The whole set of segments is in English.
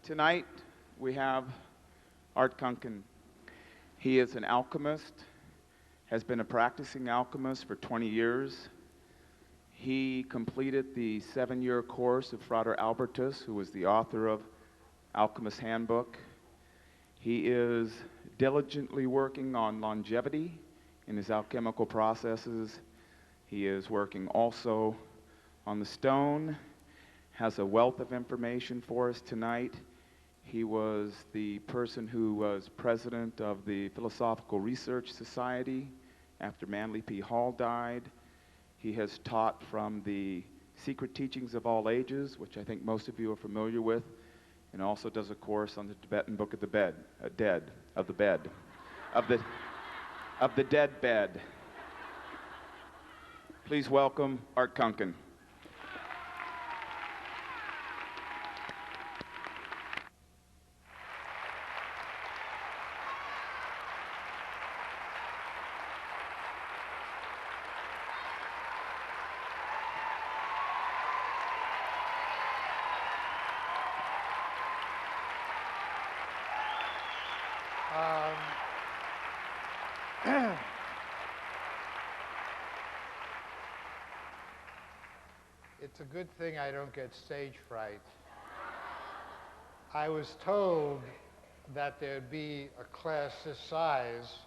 Tonight we have Art Kunkin. He is an alchemist, has been a practicing alchemist for 20 years. He completed the 7-year course of Frater Albertus, who was the author of Alchemist Handbook. He is diligently working on longevity in his alchemical processes. He is working also on the stone, has a wealth of information for us tonight. He was the person who was president of the Philosophical Research Society after Manly P. Hall died. He has taught from the Secret Teachings of All Ages, which I think most of you are familiar with, and also does a course on the Tibetan Book of the Bed, of the Dead Bed. Please welcome Art Kunkin. It's a good thing I don't get stage fright. I was told that there'd be a class this size,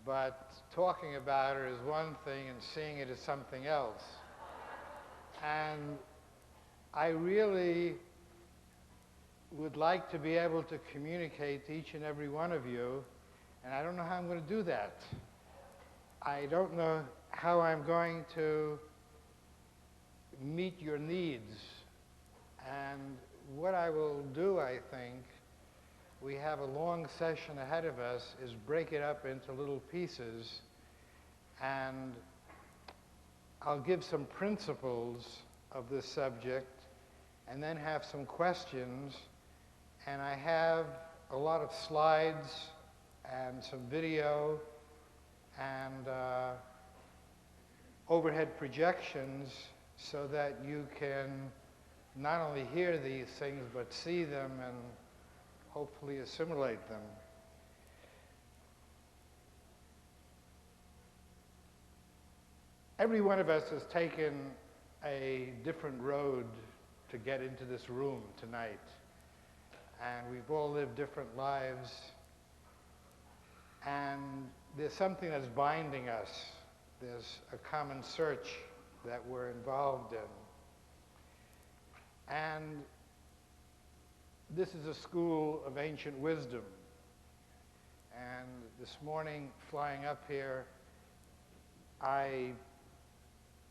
but talking about it is one thing and seeing it is something else. And I really would like to be able to communicate to each and every one of you, and I don't know how I'm going to do that. I don't know how I'm going to meet your needs. And what I will do, I think, we have a long session ahead of us, is break it up into little pieces, and I'll give some principles of this subject and then have some questions. And I have a lot of slides and some video and overhead projections so that you can not only hear these things but see them and hopefully assimilate them. Every one of us has taken a different road to get into this room tonight, and we've all lived different lives, and there's something that's binding us. There's a common search that we're involved in. And this is a school of ancient wisdom. And this morning, flying up here, I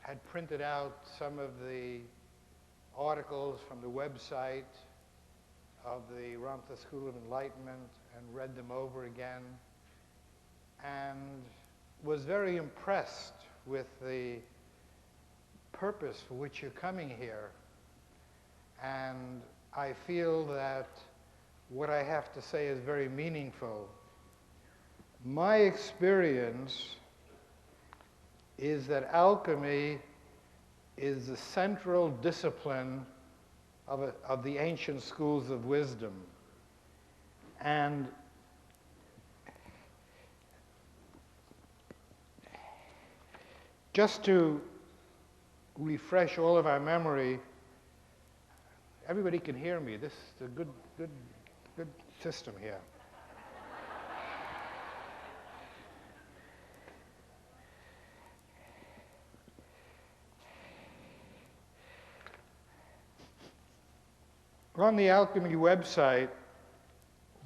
had printed out some of the articles from the website of the Ramtha School of Enlightenment and read them over again, and was very impressed with the purpose for which you're coming here. And I feel that what I have to say is very meaningful. My experience is that alchemy is the central discipline of the ancient schools of wisdom. And just to refresh all of our memory, everybody can hear me. This is a good system here. On the Alchemy website,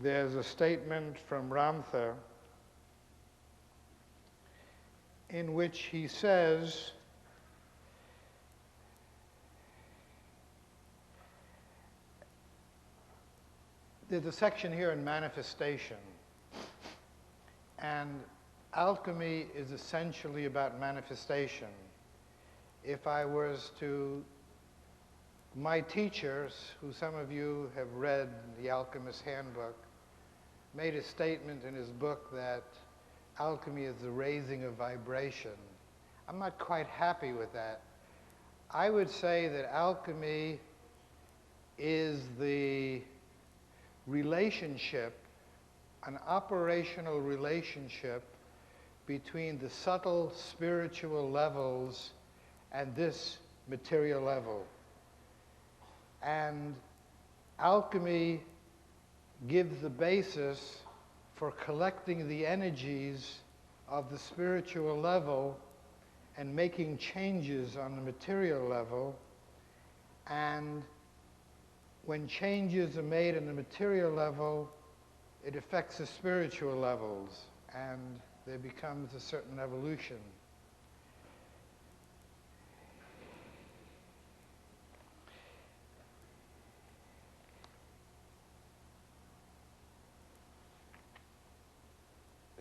there's a statement from Ramtha in which he says, there's a section here in manifestation, and alchemy is essentially about manifestation. If I was to, my teachers, who some of you have read the Alchemist Handbook, made a statement in his book that alchemy is the raising of vibration. I'm not quite happy with that. I would say that alchemy is the relationship, an operational relationship between the subtle spiritual levels and this material level. And alchemy gives the basis for collecting the energies of the spiritual level and making changes on the material level. And when changes are made on the material level, it affects the spiritual levels, and there becomes a certain evolution.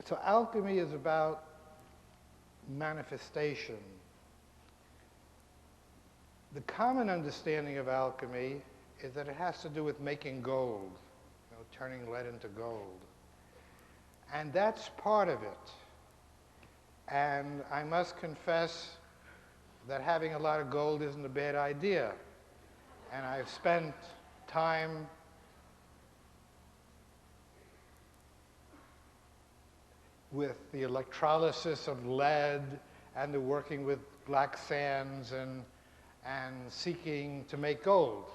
So alchemy is about manifestation. The common understanding of alchemy is that it has to do with making gold, turning lead into gold. And that's part of it. And I must confess that having a lot of gold isn't a bad idea. And I've spent time with the electrolysis of lead and the working with black sands and seeking to make gold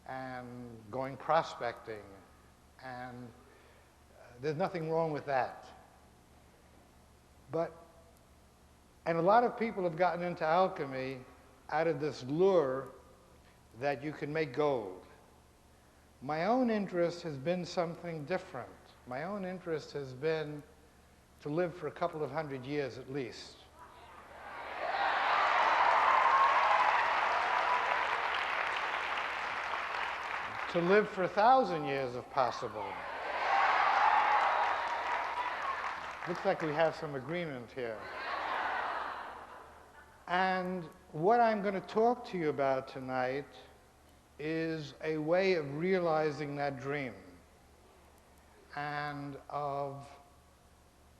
and going prospecting. And there's nothing wrong with that. And a lot of people have gotten into alchemy out of this lure that you can make gold. My own interest has been something different. My own interest has been to live for a couple of 100 years at least. To live for 1,000 years if possible. Looks like we have some agreement here. And what I'm going to talk to you about tonight is a way of realizing that dream and of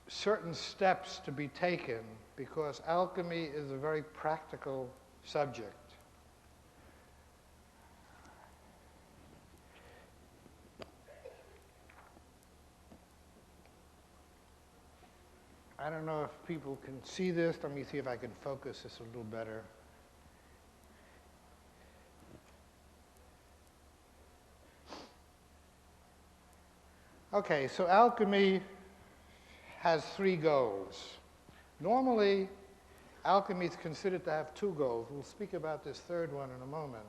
certain steps to be taken, because alchemy is a very practical subject. I don't know if people can see this. Let me see if I can focus this a little better. Okay, so alchemy has 3 goals. Normally, alchemy is considered to have 2 goals. We'll speak about this third one in a moment.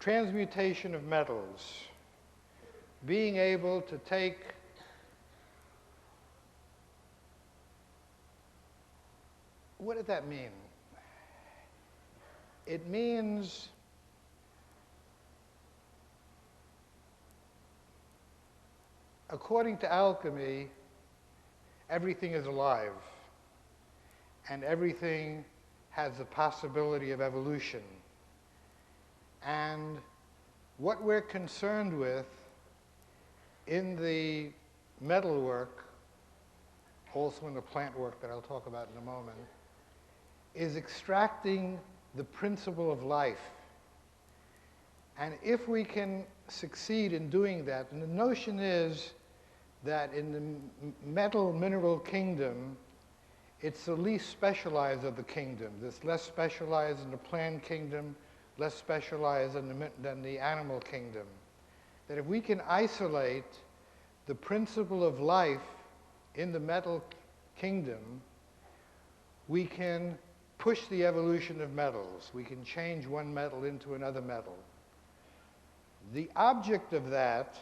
Transmutation of metals. Being able to take what does that mean? It means according to alchemy, everything is alive, and everything has the possibility of evolution. And what we're concerned with in the metal work, also in the plant work that I'll talk about in a moment, is extracting the principle of life. And if we can succeed in doing that, and the notion is that in the metal mineral kingdom, it's the least specialized of the kingdom. It's less specialized in the plant kingdom, less specialized than the animal kingdom. That if we can isolate the principle of life in the metal kingdom, we can push the evolution of metals. We can change one metal into another metal. The object of that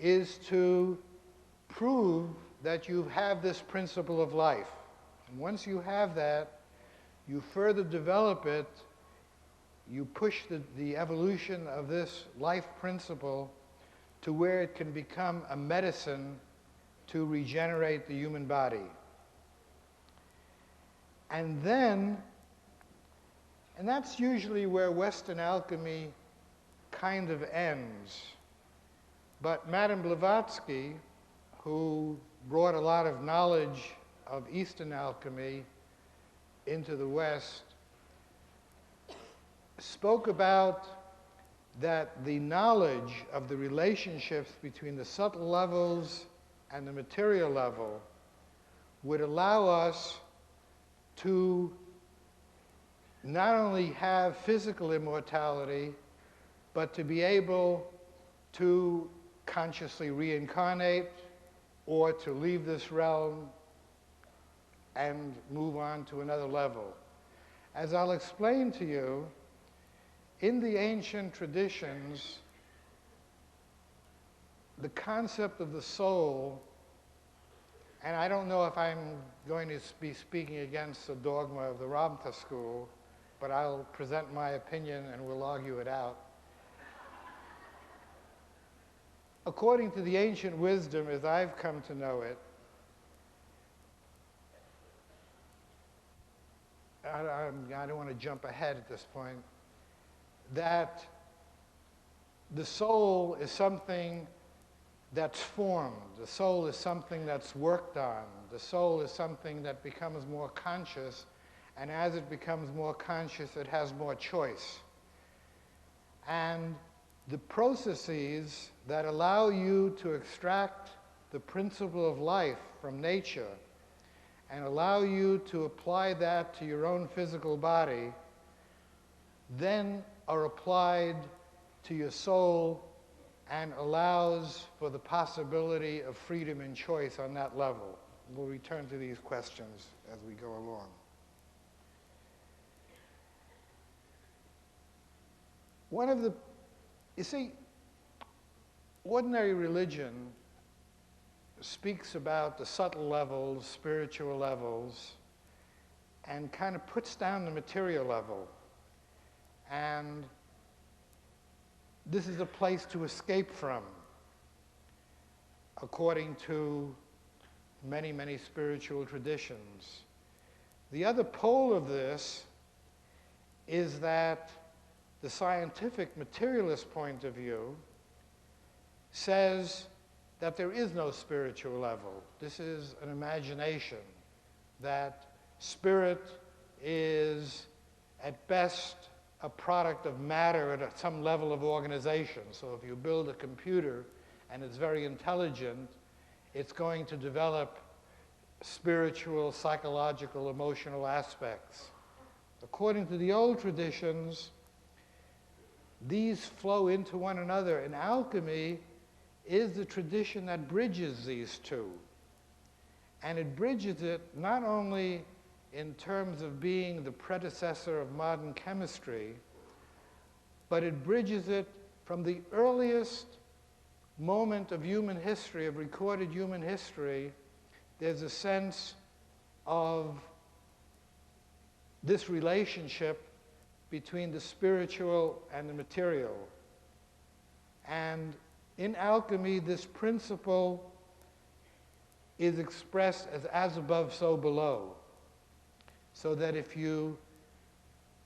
is to prove that you have this principle of life. And once you have that, you further develop it, you push the evolution of this life principle to where it can become a medicine to regenerate the human body. And that's usually where Western alchemy kind of ends. But Madame Blavatsky, who brought a lot of knowledge of Eastern alchemy into the West, spoke about that the knowledge of the relationships between the subtle levels and the material level would allow us to not only have physical immortality, but to be able to consciously reincarnate or to leave this realm and move on to another level. As I'll explain to you, in the ancient traditions, the concept of the soul, and I don't know if I'm going to be speaking against the dogma of the Ramtha school, but I'll present my opinion and we'll argue it out. According to the ancient wisdom, as I've come to know it, I don't want to jump ahead at this point, that the soul is something that's formed. The soul is something that's worked on. The soul is something that becomes more conscious, and as it becomes more conscious, it has more choice. And the processes that allow you to extract the principle of life from nature and allow you to apply that to your own physical body, then are applied to your soul and allows for the possibility of freedom and choice on that level. We'll return to these questions as we go along. You see, ordinary religion speaks about the subtle levels, spiritual levels, and kind of puts down the material level. And this is a place to escape from, according to many, many spiritual traditions. The other pole of this is that the scientific materialist point of view says that there is no spiritual level. This is an imagination, that spirit is at best a product of matter at some level of organization. So if you build a computer and it's very intelligent, it's going to develop spiritual, psychological, emotional aspects. According to the old traditions, these flow into one another, and alchemy is the tradition that bridges these two. And it bridges it not only in terms of being the predecessor of modern chemistry, but it bridges it from the earliest moment of human history, of recorded human history. There's a sense of this relationship between the spiritual and the material. And in alchemy, this principle is expressed as above, so below. So that if you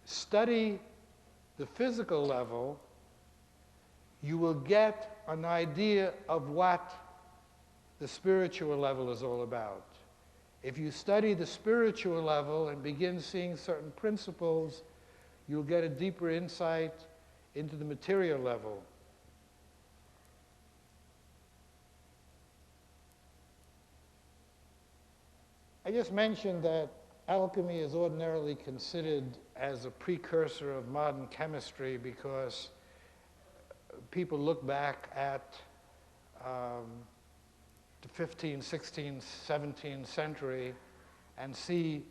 study the physical level, you will get an idea of what the spiritual level is all about. If you study the spiritual level and begin seeing certain principles, you'll get a deeper insight into the material level. I just mentioned that alchemy is ordinarily considered as a precursor of modern chemistry because people look back at the 15th, 16th, 17th century and see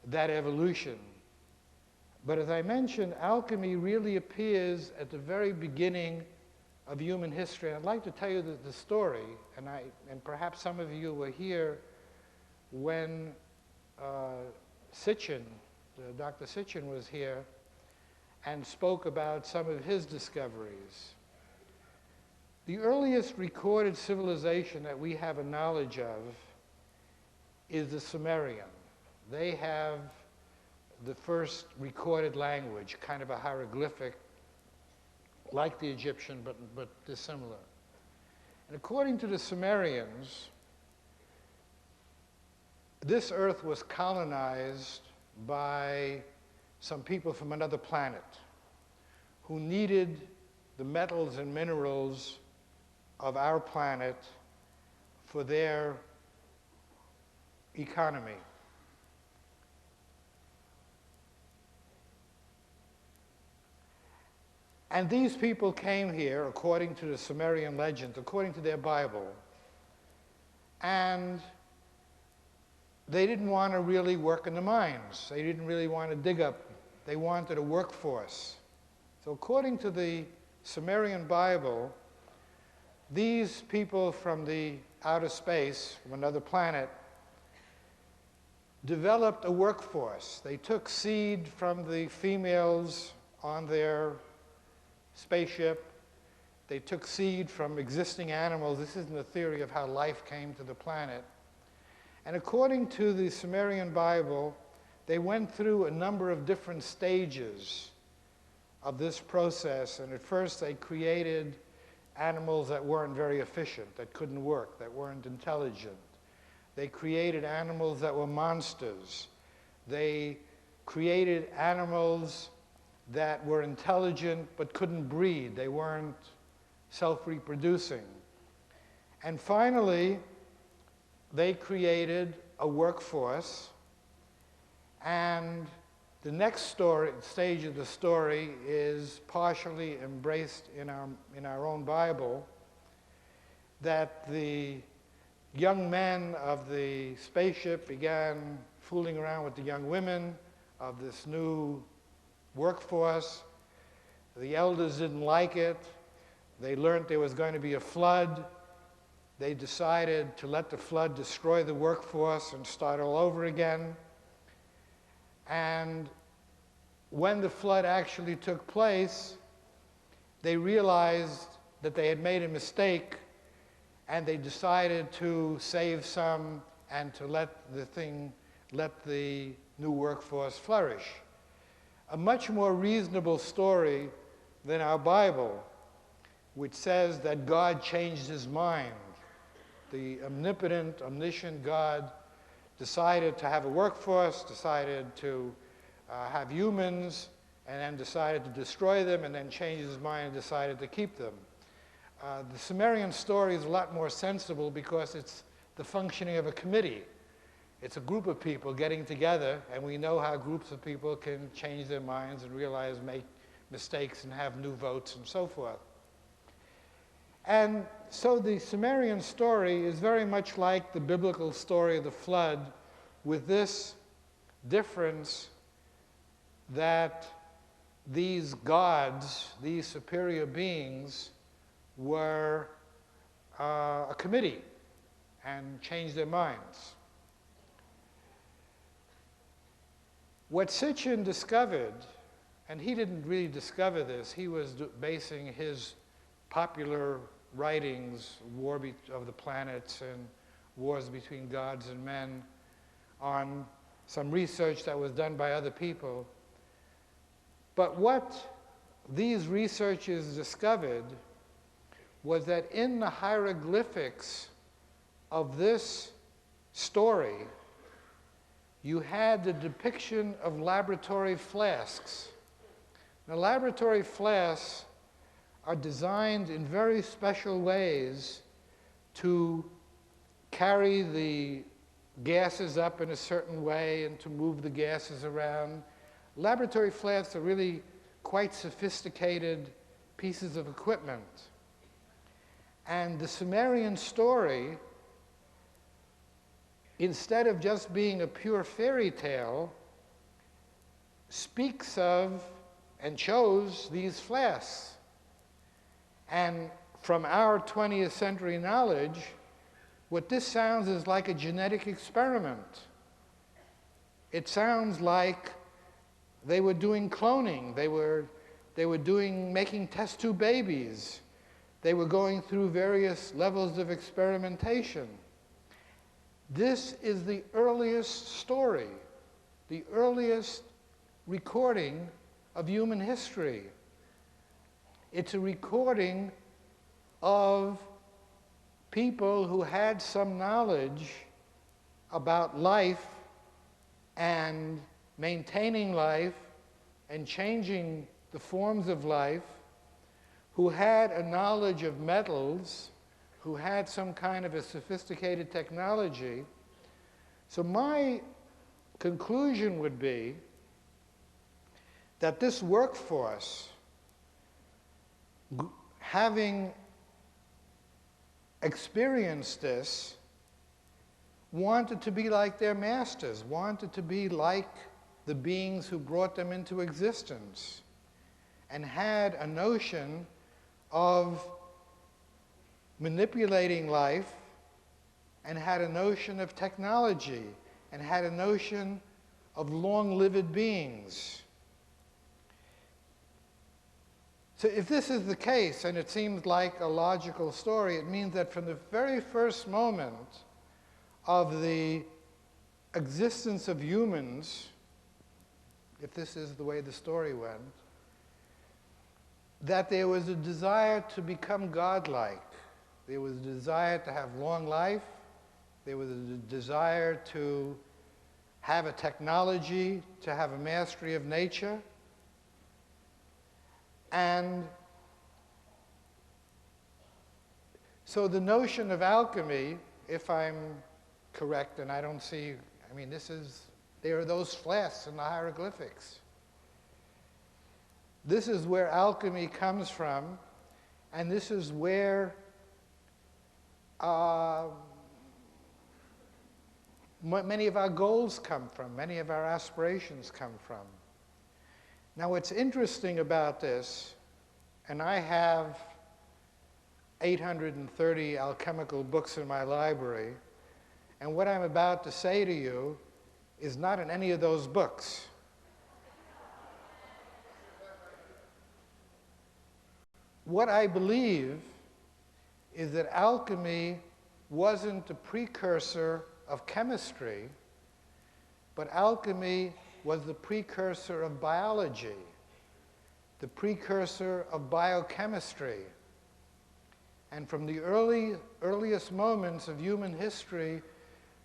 that evolution. But as I mentioned, alchemy really appears at the very beginning of human history. I'd like to tell you the story, and perhaps some of you were here when Sitchin, Dr. Sitchin was here and spoke about some of his discoveries. The earliest recorded civilization that we have a knowledge of is the Sumerian. They have the first recorded language, kind of a hieroglyphic, like the Egyptian, but dissimilar. And according to the Sumerians, this earth was colonized by some people from another planet who needed the metals and minerals of our planet for their economy. And these people came here, according to the Sumerian legends, according to their Bible, and they didn't want to really work in the mines. They didn't really want to dig up. They wanted a workforce. So according to the Sumerian Bible, these people from the outer space, from another planet, developed a workforce. They took seed from the females on their spaceship. They took seed from existing animals. This isn't a theory of how life came to the planet. And according to the Sumerian Bible, they went through a number of different stages of this process. And at first they created animals that weren't very efficient, that couldn't work, that weren't intelligent. They created animals that were monsters. They created animals that were intelligent but couldn't breed. They weren't self-reproducing. And finally, they created a workforce. And the next stage of the story is partially embraced in our own Bible, that the young men of the spaceship began fooling around with the young women of this new workforce. The elders didn't like it. They learned there was going to be a flood. They decided to let the flood destroy the workforce and start all over again. And when the flood actually took place, they realized that they had made a mistake, and they decided to save some and to let the new workforce flourish. A much more reasonable story than our Bible, which says that God changed his mind. The omnipotent, omniscient God decided to have a workforce, decided to have humans, and then decided to destroy them, and then changed his mind and decided to keep them. The Sumerian story is a lot more sensible because it's the functioning of a committee. It's a group of people getting together, and we know how groups of people can change their minds and realize, make mistakes, and have new votes, and so forth. And so the Sumerian story is very much like the biblical story of the flood, with this difference that these gods, these superior beings, were a committee and changed their minds. What Sitchin discovered, and he didn't really discover this, he was basing his popular writings, War of the Planets and Wars Between Gods and Men, on some research that was done by other people. But what these researchers discovered was that in the hieroglyphics of this story, you had the depiction of laboratory flasks. Now, laboratory flasks are designed in very special ways to carry the gases up in a certain way and to move the gases around. Laboratory flasks are really quite sophisticated pieces of equipment. And the Sumerian story, instead of just being a pure fairy tale, speaks of and shows these flasks. And from our 20th century knowledge, what this sounds is like a genetic experiment. It sounds like they were doing cloning. They were making test tube babies. They were going through various levels of experimentation. This is the earliest story, the earliest recording of human history. It's a recording of people who had some knowledge about life and maintaining life and changing the forms of life, who had a knowledge of metals, who had some kind of a sophisticated technology. So my conclusion would be that this workforce, having experienced this, wanted to be like their masters, wanted to be like the beings who brought them into existence, and had a notion of manipulating life, and had a notion of technology, and had a notion of long-lived beings. So if this is the case, and it seems like a logical story, it means that from the very first moment of the existence of humans, if this is the way the story went, that there was a desire to become godlike. There was a desire to have long life. There was a desire to have a technology, to have a mastery of nature. And so the notion of alchemy, if I'm correct, and I don't see, I mean, there are those flasks in the hieroglyphics. This is where alchemy comes from, and this is where many of our goals come from, many of our aspirations come from. Now, what's interesting about this, and I have 830 alchemical books in my library, and what I'm about to say to you is not in any of those books. What I believe is that alchemy wasn't a precursor of chemistry, but alchemy was the precursor of biology, the precursor of biochemistry. And from the earliest moments of human history,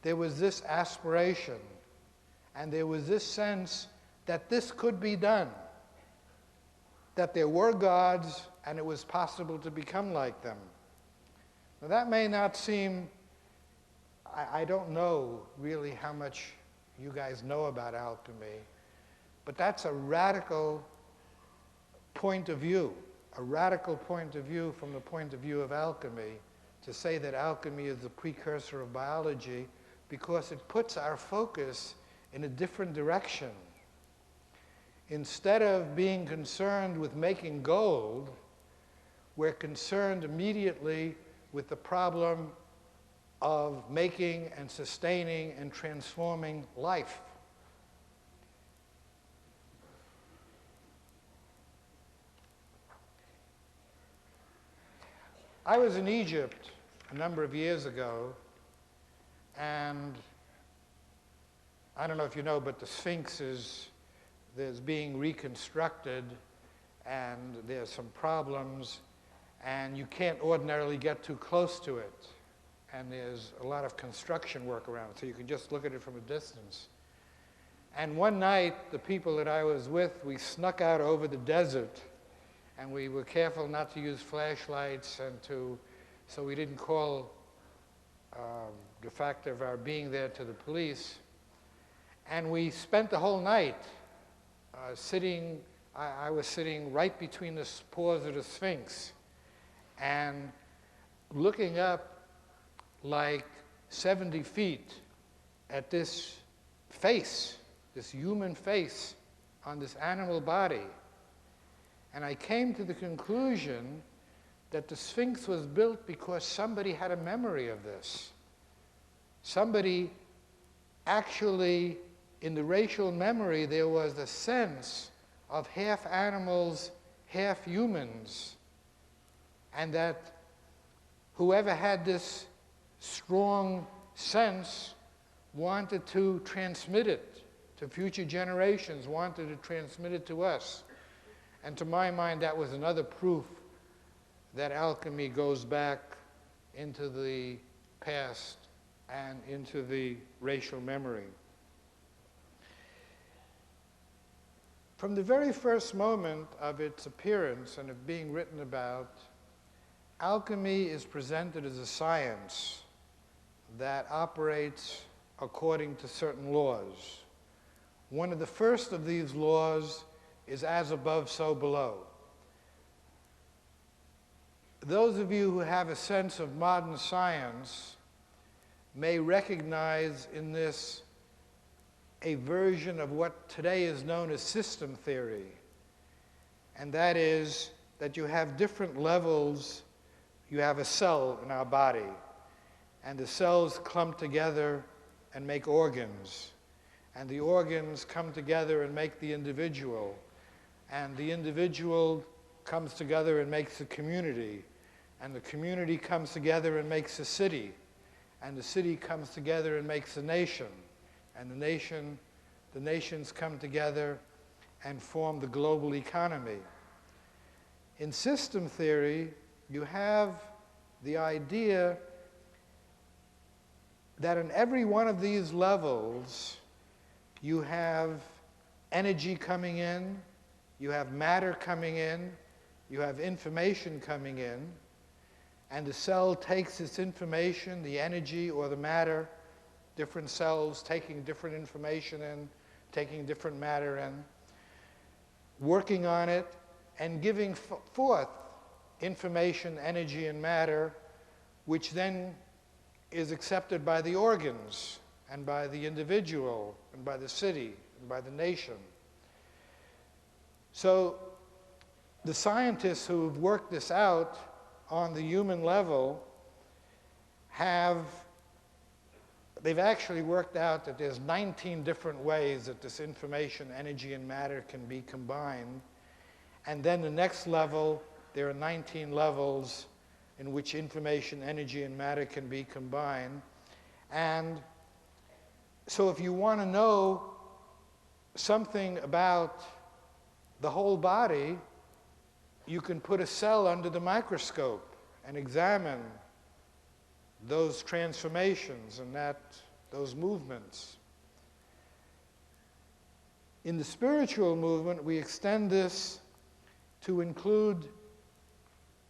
there was this aspiration, and there was this sense that this could be done, that there were gods, and it was possible to become like them. Now that may not seem, I don't know really how much you guys know about alchemy, but that's a radical point of view, a radical point of view from the point of view of alchemy, to say that alchemy is the precursor of biology, because it puts our focus in a different direction. Instead of being concerned with making gold, we're concerned immediately with the problem of making and sustaining and transforming life. I was in Egypt a number of years ago, and I don't know if you know, but the Sphinx is being reconstructed, and there's some problems, and you can't ordinarily get too close to it. And there's a lot of construction work around, so you can just look at it from a distance. And one night, the people that I was with, we snuck out over the desert, and we were careful not to use flashlights, and so we didn't call the fact of our being there to the police. And we spent the whole night sitting. I was sitting right between the paws of the Sphinx, and looking up like 70 feet at this face, this human face on this animal body. And I came to the conclusion that the Sphinx was built because somebody had a memory of this. Somebody actually, in the racial memory, there was a sense of half animals, half humans, and that whoever had this strong sense wanted to transmit it to future generations, wanted to transmit it to us. And to my mind, that was another proof that alchemy goes back into the past and into the racial memory. From the very first moment of its appearance and of being written about, alchemy is presented as a science that operates according to certain laws. One of the first of these laws is as above, so below. Those of you who have a sense of modern science may recognize in this a version of what today is known as system theory. And that is that you have different levels. You have a cell in our body, and the cells come together and make organs. And the organs come together and make the individual. And the individual comes together and makes a community. And the community comes together and makes a city. And the city comes together and makes a nation. And the nations come together and form the global economy. In system theory, you have the idea that in every one of these levels, you have energy coming in, you have matter coming in, you have information coming in, and the cell takes its information, the energy or the matter, different cells taking different information in, taking different matter in, working on it, and giving forth information, energy, and matter, which then is accepted by the organs, and by the individual, and by the city, and by the nation. So the scientists who have worked this out on the human level they've actually worked out that there's 19 different ways that this information, energy, and matter can be combined. And then the next level, there are 19 levels in which information, energy, and matter can be combined. And so if you want to know something about the whole body, you can put a cell under the microscope and examine those transformations and those movements. In the spiritual movement, we extend this to include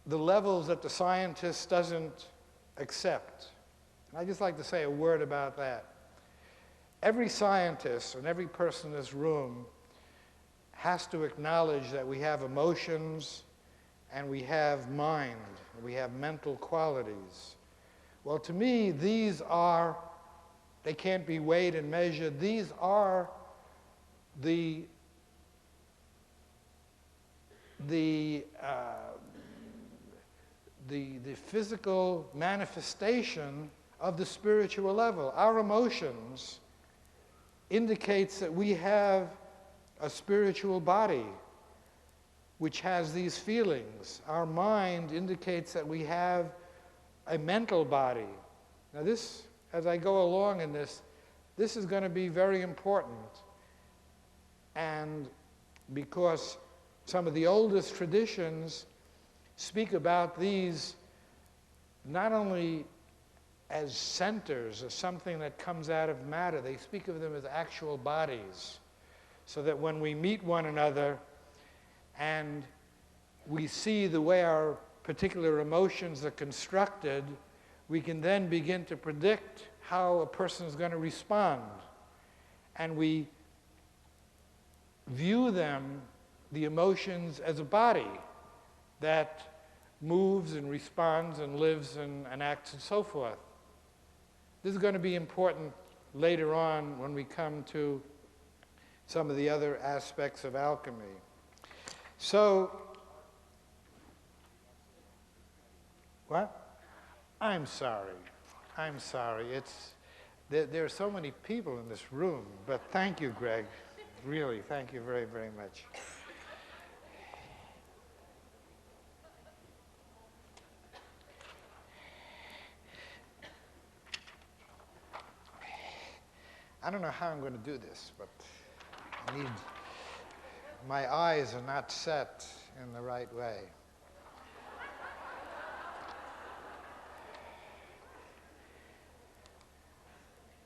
the levels that the scientist doesn't accept. And I'd just like to say a word about that. Every scientist and every person in this room has to acknowledge that we have emotions and we have mind, and we have mental qualities. Well, to me, they can't be weighed and measured. These are the physical manifestation of the spiritual level. Our emotions indicates that we have a spiritual body which has these feelings. Our mind indicates that we have a mental body. Now this, as I go along in this is going to be very important. And because some of the oldest traditions speak about these not only as centers, as something that comes out of matter, they speak of them as actual bodies. So that when we meet one another and we see the way our particular emotions are constructed, we can then begin to predict how a person is going to respond. And we view them, the emotions, as a body that moves and responds and lives and acts and so forth. This is going to be important later on when we come to some of the other aspects of alchemy. So, what? I'm sorry. There are so many people in this room, but thank you, Greg. Really, thank you very, very much. I don't know how I'm going to do this, but my eyes are not set in the right way.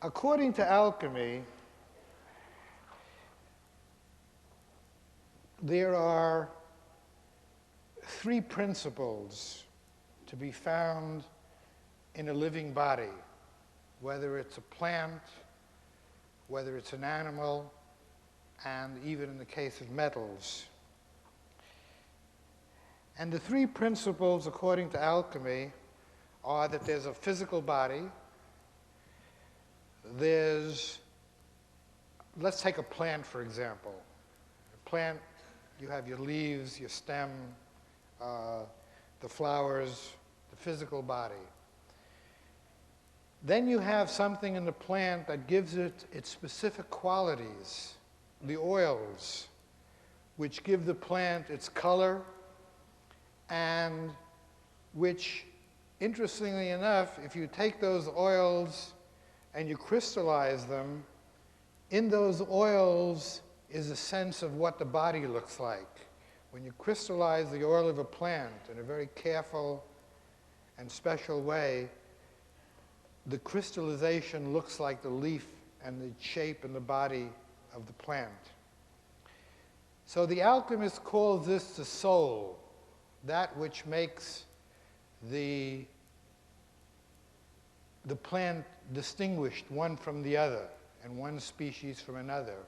According to alchemy, there are three principles to be found in a living body, whether it's a plant, whether it's an animal, and even in the case of metals. And the three principles, according to alchemy, are that there's a physical body, let's take a plant, for example. A plant, you have your leaves, your stem, the flowers, the physical body. Then you have something in the plant that gives it its specific qualities, the oils, which give the plant its color, and which, interestingly enough, if you take those oils and you crystallize them, in those oils is a sense of what the body looks like. When you crystallize the oil of a plant in a very careful and special way, the crystallization looks like the leaf and the shape and the body of the plant. So the alchemist calls this the soul, that which makes the plant distinguished one from the other, and one species from another,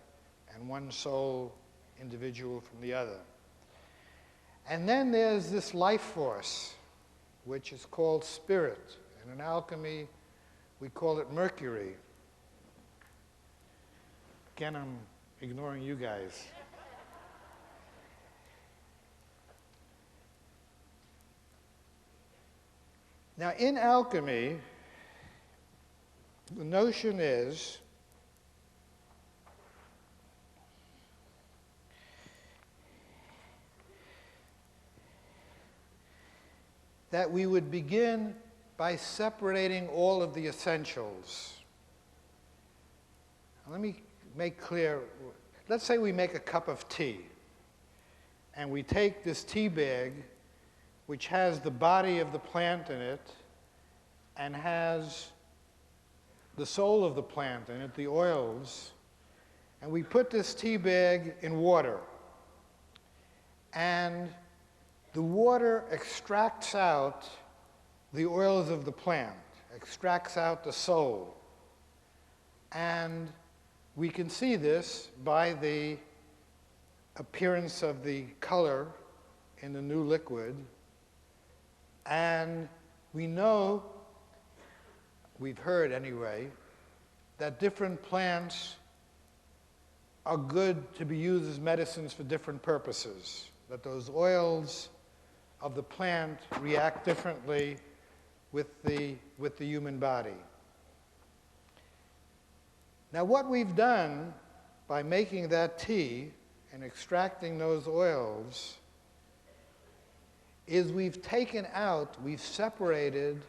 and one soul individual from the other. And then there's this life force, which is called spirit. And in alchemy, we call it mercury. Again, I'm ignoring you guys. Now, in alchemy, the notion is that we would begin by separating all of the essentials. Now, let me make clear, let's say we make a cup of tea, and we take this tea bag, which has the body of the plant in it, and has the soul of the plant in it, the oils, and we put this tea bag in water. And the water extracts out the oils of the plant, extracts out the soul. And we can see this by the appearance of the color in the new liquid. And we know, we've heard anyway, that different plants are good to be used as medicines for different purposes, that those oils of the plant react differently with the human body. Now, what we've done by making that tea and extracting those oils is we've separated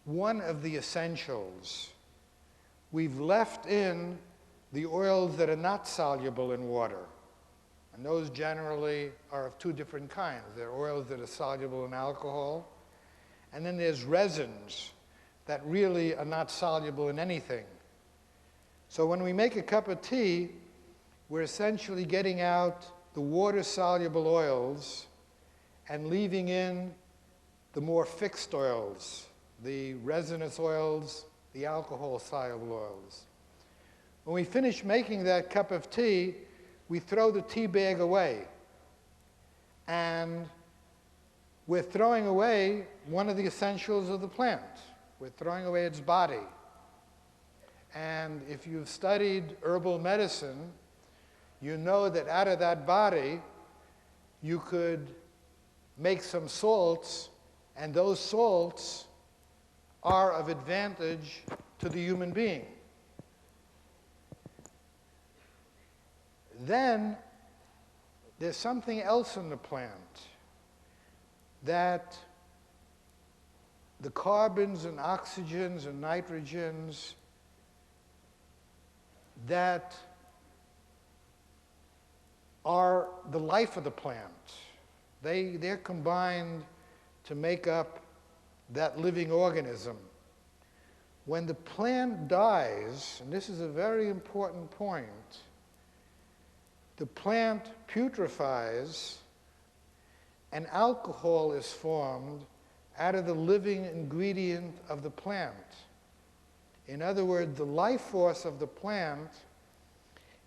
one of the essentials. We've left in the oils that are not soluble in water. And those generally are of two different kinds. There are oils that are soluble in alcohol, and then there's resins that really are not soluble in anything. So when we make a cup of tea, we're essentially getting out the water-soluble oils and leaving in the more fixed oils, the resinous oils, the alcohol-soluble oils. When we finish making that cup of tea, we throw the tea bag away. And we're throwing away one of the essentials of the plant. We're throwing away its body. And if you've studied herbal medicine, you know that out of that body, you could make some salts, and those salts are of advantage to the human being. Then there's something else in the plant, that the carbons and oxygens and nitrogens that are the life of the plant. They're combined to make up that living organism. When the plant dies, and this is a very important point, the plant putrefies, and alcohol is formed out of the living ingredient of the plant. In other words, the life force of the plant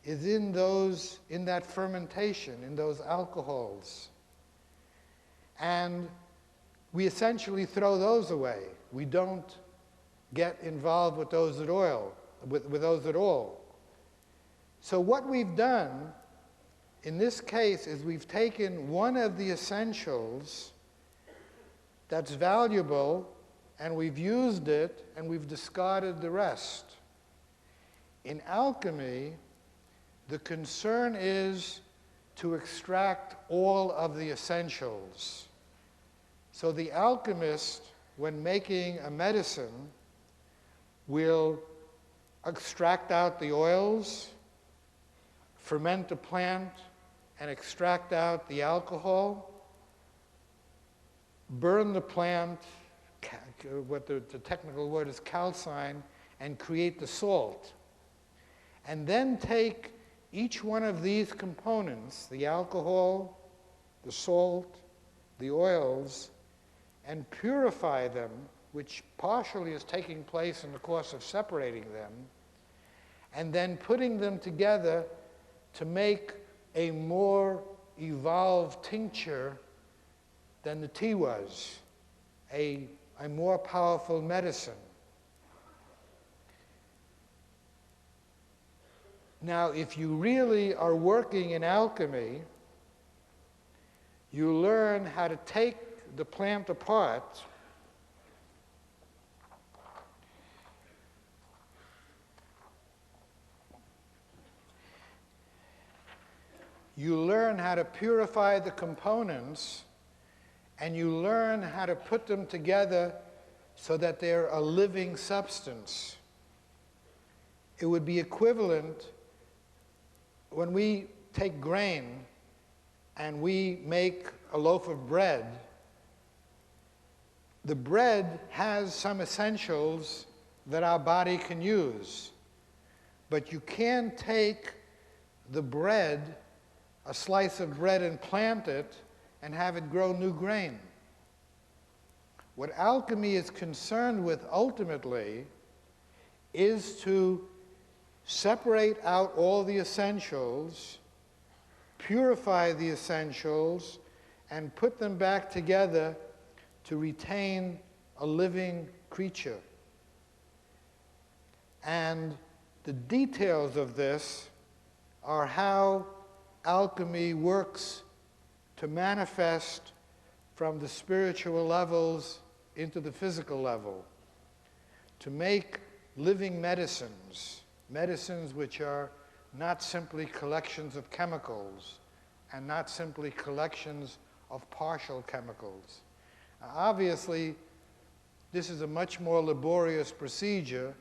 is in that fermentation, in those alcohols. And we essentially throw those away. We don't get involved with those at all. So what we've done in this case is we've taken one of the essentials that's valuable, and we've used it, and we've discarded the rest. In alchemy, the concern is to extract all of the essentials. So the alchemist, when making a medicine, will extract out the oils, ferment the plant, and extract out the alcohol, burn the plant, what the technical word is calcine, and create the salt. And then take each one of these components, the alcohol, the salt, the oils, and purify them, which partially is taking place in the course of separating them, and then putting them together to make a more evolved tincture than the tea was, a more powerful medicine. Now, if you really are working in alchemy, you learn how to take the plant apart you learn how to purify the components, and you learn how to put them together so that they're a living substance. It would be equivalent when we take grain and we make a loaf of bread. The bread has some essentials that our body can use, but you can't take the bread, a slice of bread, and plant it and have it grow new grain. What alchemy is concerned with ultimately is to separate out all the essentials, purify the essentials, and put them back together to retain a living creature. And the details of this are how alchemy works to manifest from the spiritual levels into the physical level, to make living medicines, medicines which are not simply collections of chemicals and not simply collections of partial chemicals. Now, obviously, this is a much more laborious procedure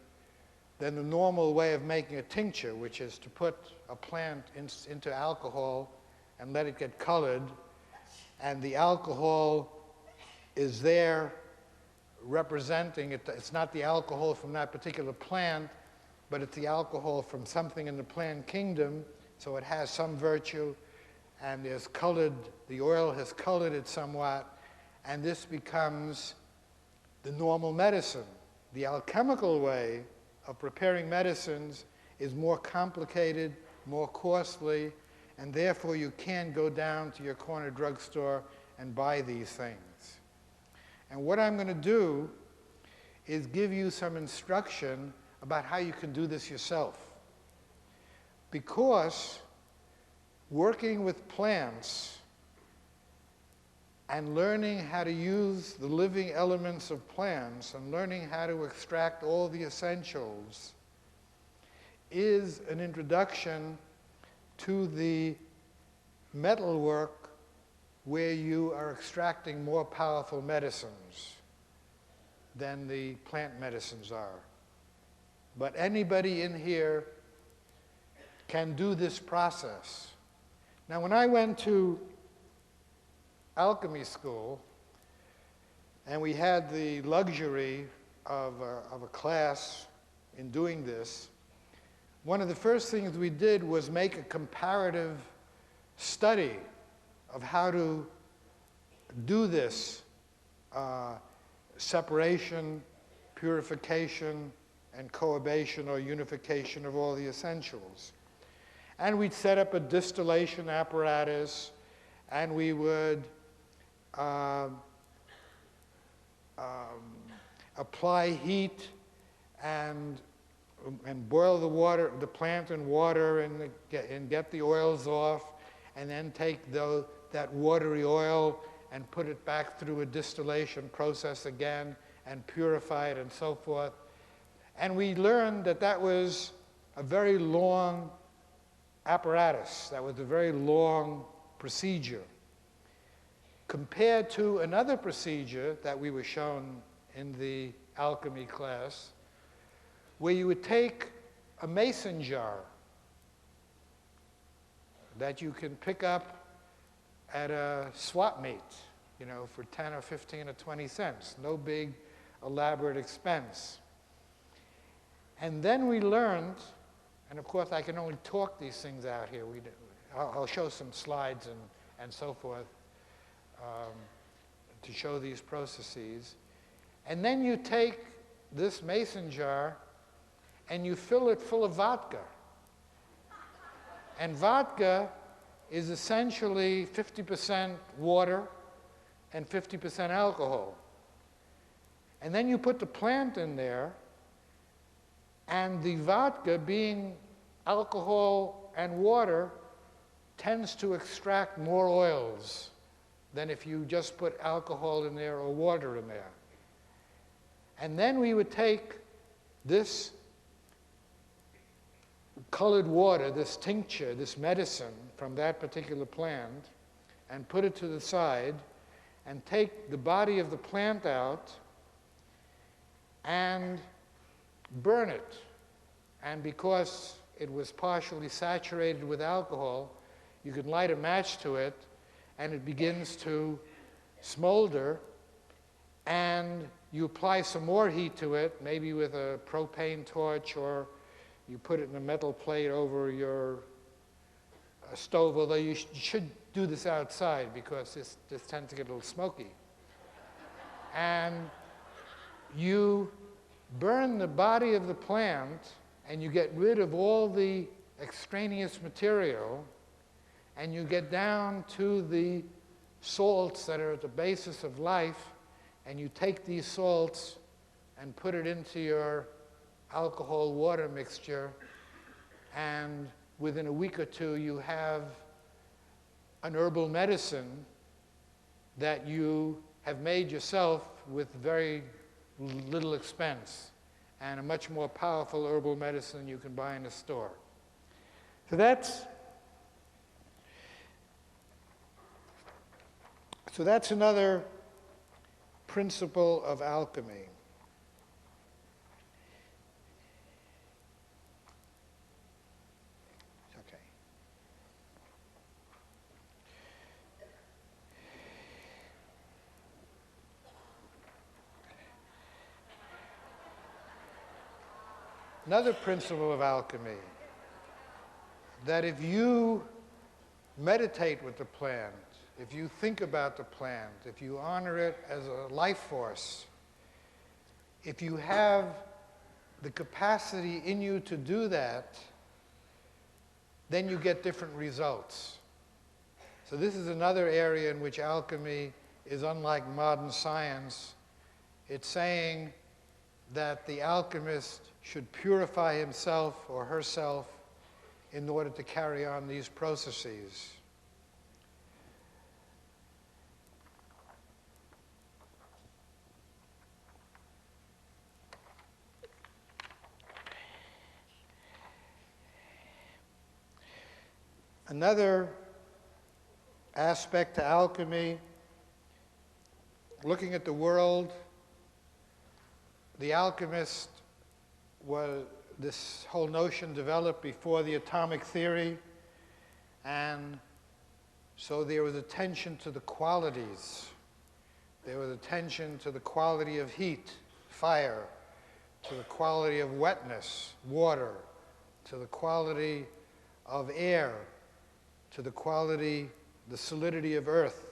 than the normal way of making a tincture, which is to put a plant into alcohol and let it get colored, and the alcohol is there representing it. It's not the alcohol from that particular plant, but it's the alcohol from something in the plant kingdom, so it has some virtue, and is colored, the oil has colored it somewhat, and this becomes the normal medicine. The alchemical way of preparing medicines is more complicated, more costly, and therefore you can't go down to your corner drugstore and buy these things. And what I'm going to do is give you some instruction about how you can do this yourself. Because working with plants and learning how to use the living elements of plants and learning how to extract all the essentials is an introduction to the metalwork where you are extracting more powerful medicines than the plant medicines are. But anybody in here can do this process. Now, when I went to alchemy school, and we had the luxury of a class in doing this, one of the first things we did was make a comparative study of how to do this separation, purification, and coabation or unification of all the essentials. And we'd set up a distillation apparatus, and we would apply heat and boil the water, the plant in water, and get the oils off, and then take that watery oil and put it back through a distillation process again and purify it and so forth. And we learned that that was a very long apparatus. That was a very long procedure compared to another procedure that we were shown in the alchemy class, where you would take a mason jar that you can pick up at a swap meet, for 10 or 15 or 20 cents. No big elaborate expense. And then we learned, and of course I can only talk these things out here. I'll show some slides and so forth to show these processes. And then you take this mason jar and you fill it full of vodka. And vodka is essentially 50% water and 50% alcohol. And then you put the plant in there, and the vodka, being alcohol and water, tends to extract more oils than if you just put alcohol in there or water in there. And then we would take this colored water, this tincture, this medicine from that particular plant, and put it to the side, and take the body of the plant out and burn it. And because it was partially saturated with alcohol, you can light a match to it, and it begins to smolder, and you apply some more heat to it, maybe with a propane torch, or you put it in a metal plate over your stove, although you should do this outside because this tends to get a little smoky. And you burn the body of the plant, and you get rid of all the extraneous material, and you get down to the salts that are at the basis of life, and you take these salts and put it into your alcohol water mixture, and within a week or two you have an herbal medicine that you have made yourself with very little expense, and a much more powerful herbal medicine you can buy in a store. So that's another principle of alchemy. Okay. Another principle of alchemy, that if you meditate with the plant, if you think about the plant, if you honor it as a life force, if you have the capacity in you to do that, then you get different results. So this is another area in which alchemy is unlike modern science. It's saying that the alchemist should purify himself or herself in order to carry on these processes. Another aspect to alchemy, looking at the world, the alchemist this whole notion developed before the atomic theory, and so there was attention to the qualities. There was attention to the quality of heat, fire, to the quality of wetness, water, to the quality of air, to the quality, the solidity of earth.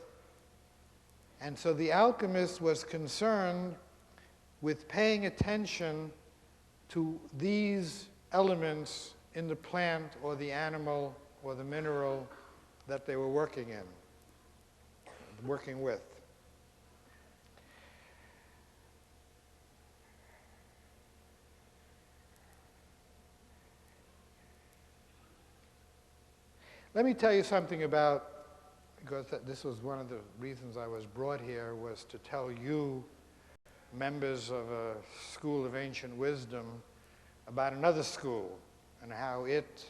And so the alchemist was concerned with paying attention to these elements in the plant or the animal or the mineral that they were working with. Let me tell you something about, because this was one of the reasons I was brought here, was to tell you, members of a school of ancient wisdom, about another school and how it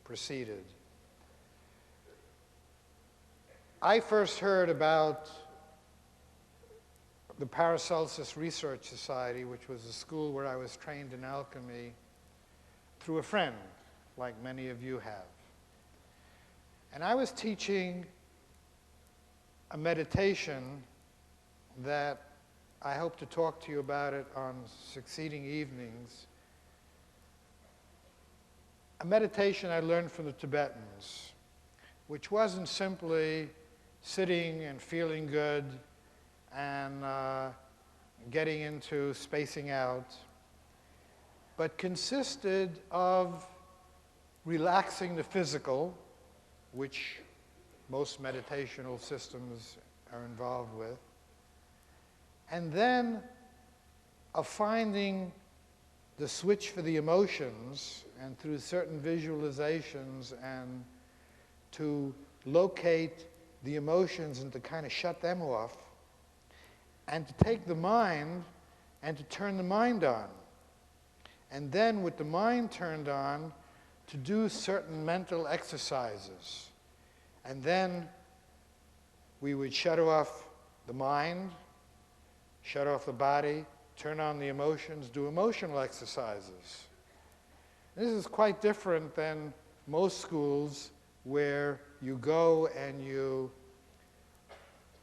proceeded. I first heard about the Paracelsus Research Society, which was a school where I was trained in alchemy, through a friend, like many of you have. And I was teaching a meditation that I hope to talk to you about it on succeeding evenings. A meditation I learned from the Tibetans, which wasn't simply sitting and feeling good and getting into spacing out, but consisted of relaxing the physical, which most meditational systems are involved with, and then of finding the switch for the emotions, and through certain visualizations, and to locate the emotions and to kind of shut them off, and to take the mind and to turn the mind on. And then with the mind turned on, to do certain mental exercises. And then we would shut off the mind, shut off the body, turn on the emotions, do emotional exercises. This is quite different than most schools where you go and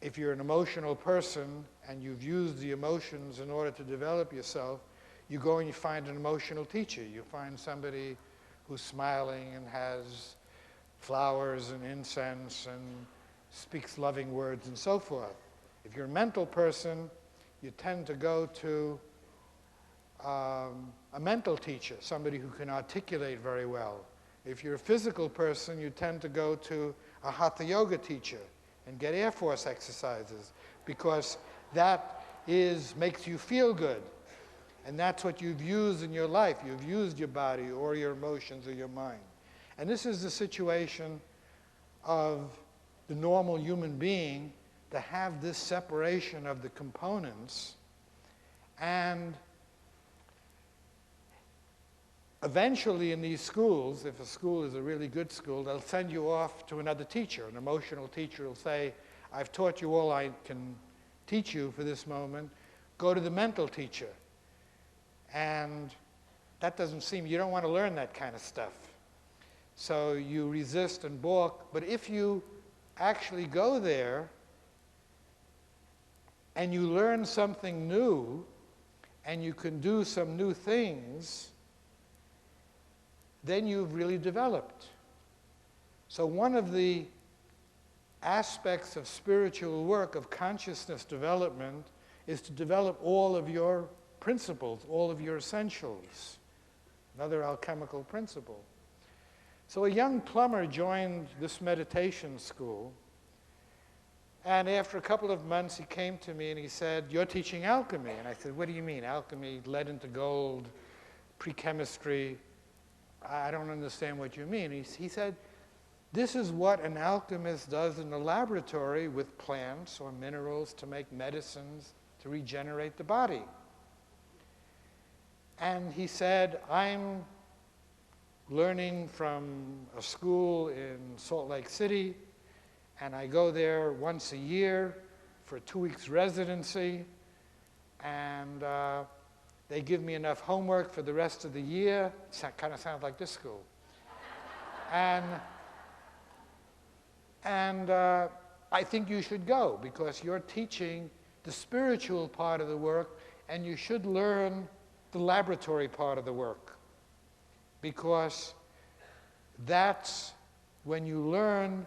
if you're an emotional person and you've used the emotions in order to develop yourself, you go and you find an emotional teacher. You find somebody who's smiling and has flowers and incense and speaks loving words and so forth. If you're a mental person, you tend to go to a mental teacher, somebody who can articulate very well. If you're a physical person, you tend to go to a hatha yoga teacher and get Air Force exercises, because that makes you feel good. And that's what you've used in your life. You've used your body or your emotions or your mind. And this is the situation of the normal human being, to have this separation of the components. And eventually in these schools, if a school is a really good school, they'll send you off to another teacher. An emotional teacher will say, I've taught you all I can teach you for this moment. Go to the mental teacher. And that doesn't seem, you don't want to learn that kind of stuff. So you resist and balk. But if you actually go there and you learn something new and you can do some new things, then you've really developed. So one of the aspects of spiritual work, of consciousness development, is to develop all of your principles, all of your essentials. Another alchemical principle. So a young plumber joined this meditation school, and after a couple of months he came to me and he said, "You're teaching alchemy." And I said, "What do you mean? Alchemy, lead into gold, pre-chemistry? I don't understand what you mean." He said, "This is what an alchemist does in the laboratory with plants or minerals to make medicines to regenerate the body." And he said, "I'm learning from a school in Salt Lake City, and I go there once a year for a 2 weeks residency, and they give me enough homework for the rest of the year." It kind of sounds like this school. And I think you should go, because you're teaching the spiritual part of the work, and you should learn the laboratory part of the work, because that's when you learn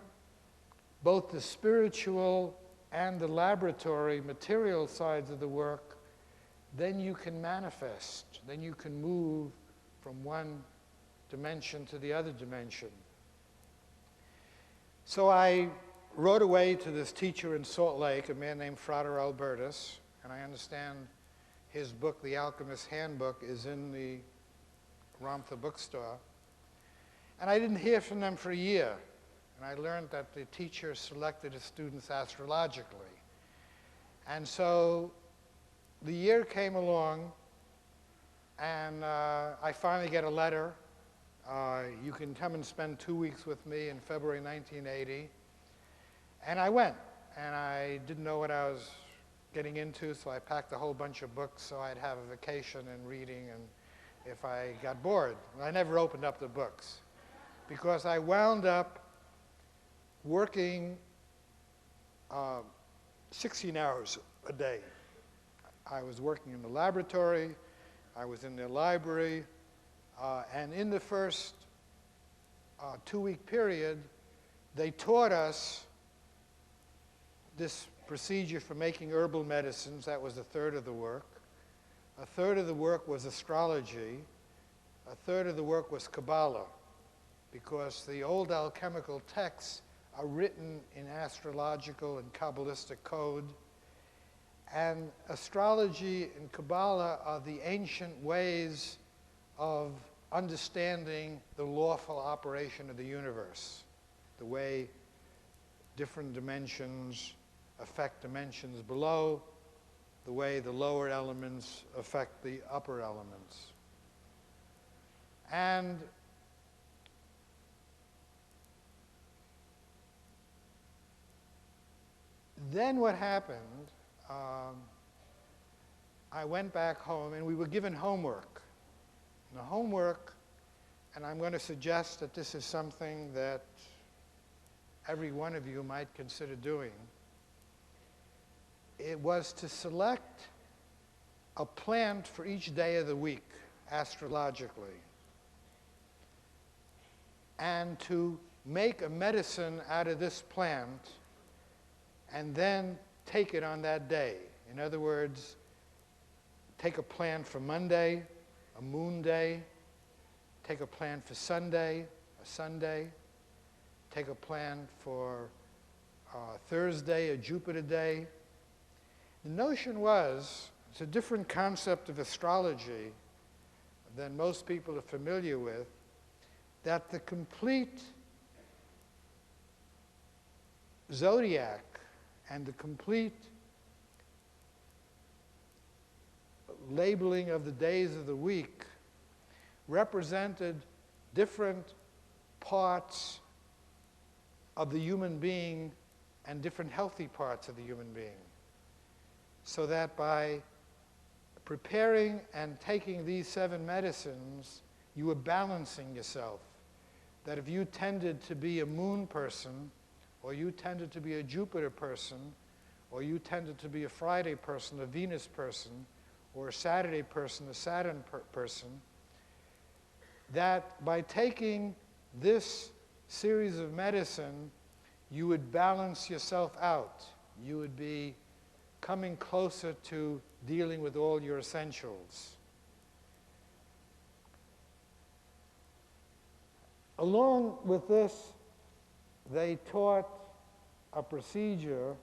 both the spiritual and the laboratory material sides of the work, then you can manifest, then you can move from one dimension to the other dimension. So I wrote away to this teacher in Salt Lake, a man named Frater Albertus, and I understand his book, The Alchemist Handbook, is in the Ramtha bookstore. And I didn't hear from them for a year. And I learned that the teacher selected his students astrologically. And so the year came along, and I finally get a letter. You can come and spend 2 weeks with me in February 1980. And I went, and I didn't know what I was getting into, so I packed a whole bunch of books so I'd have a vacation and reading, and if I got bored. I never opened up the books, because I wound up working 16 hours a day. I was working in the laboratory, I was in the library, and in the first 2-week period, they taught us this procedure for making herbal medicines. That was a third of the work. A third of the work was astrology. A third of the work was Kabbalah, because the old alchemical texts are written in astrological and Kabbalistic code. And astrology and Kabbalah are the ancient ways of understanding the lawful operation of the universe, the way different dimensions affect dimensions below, the way the lower elements affect the upper elements. And then what happened, I went back home, and we were given homework. And the homework, and I'm going to suggest that this is something that every one of you might consider doing. It was to select a plant for each day of the week, astrologically, and to make a medicine out of this plant and then take it on that day. In other words, take a plant for Monday, a moon day, take a plant for Sunday, a Sunday, take a plant for Thursday, a Jupiter day. The notion was, it's a different concept of astrology than most people are familiar with, that the complete zodiac and the complete labeling of the days of the week represented different parts of the human being and different healthy parts of the human being. So that by preparing and taking these 7 medicines, you were balancing yourself. That if you tended to be a moon person, or you tended to be a Jupiter person, or you tended to be a Friday person, a Venus person, or a Saturday person, a Saturn person, that by taking this series of medicine, you would balance yourself out. You would be coming closer to dealing with all your essentials. Along with this, they taught a procedure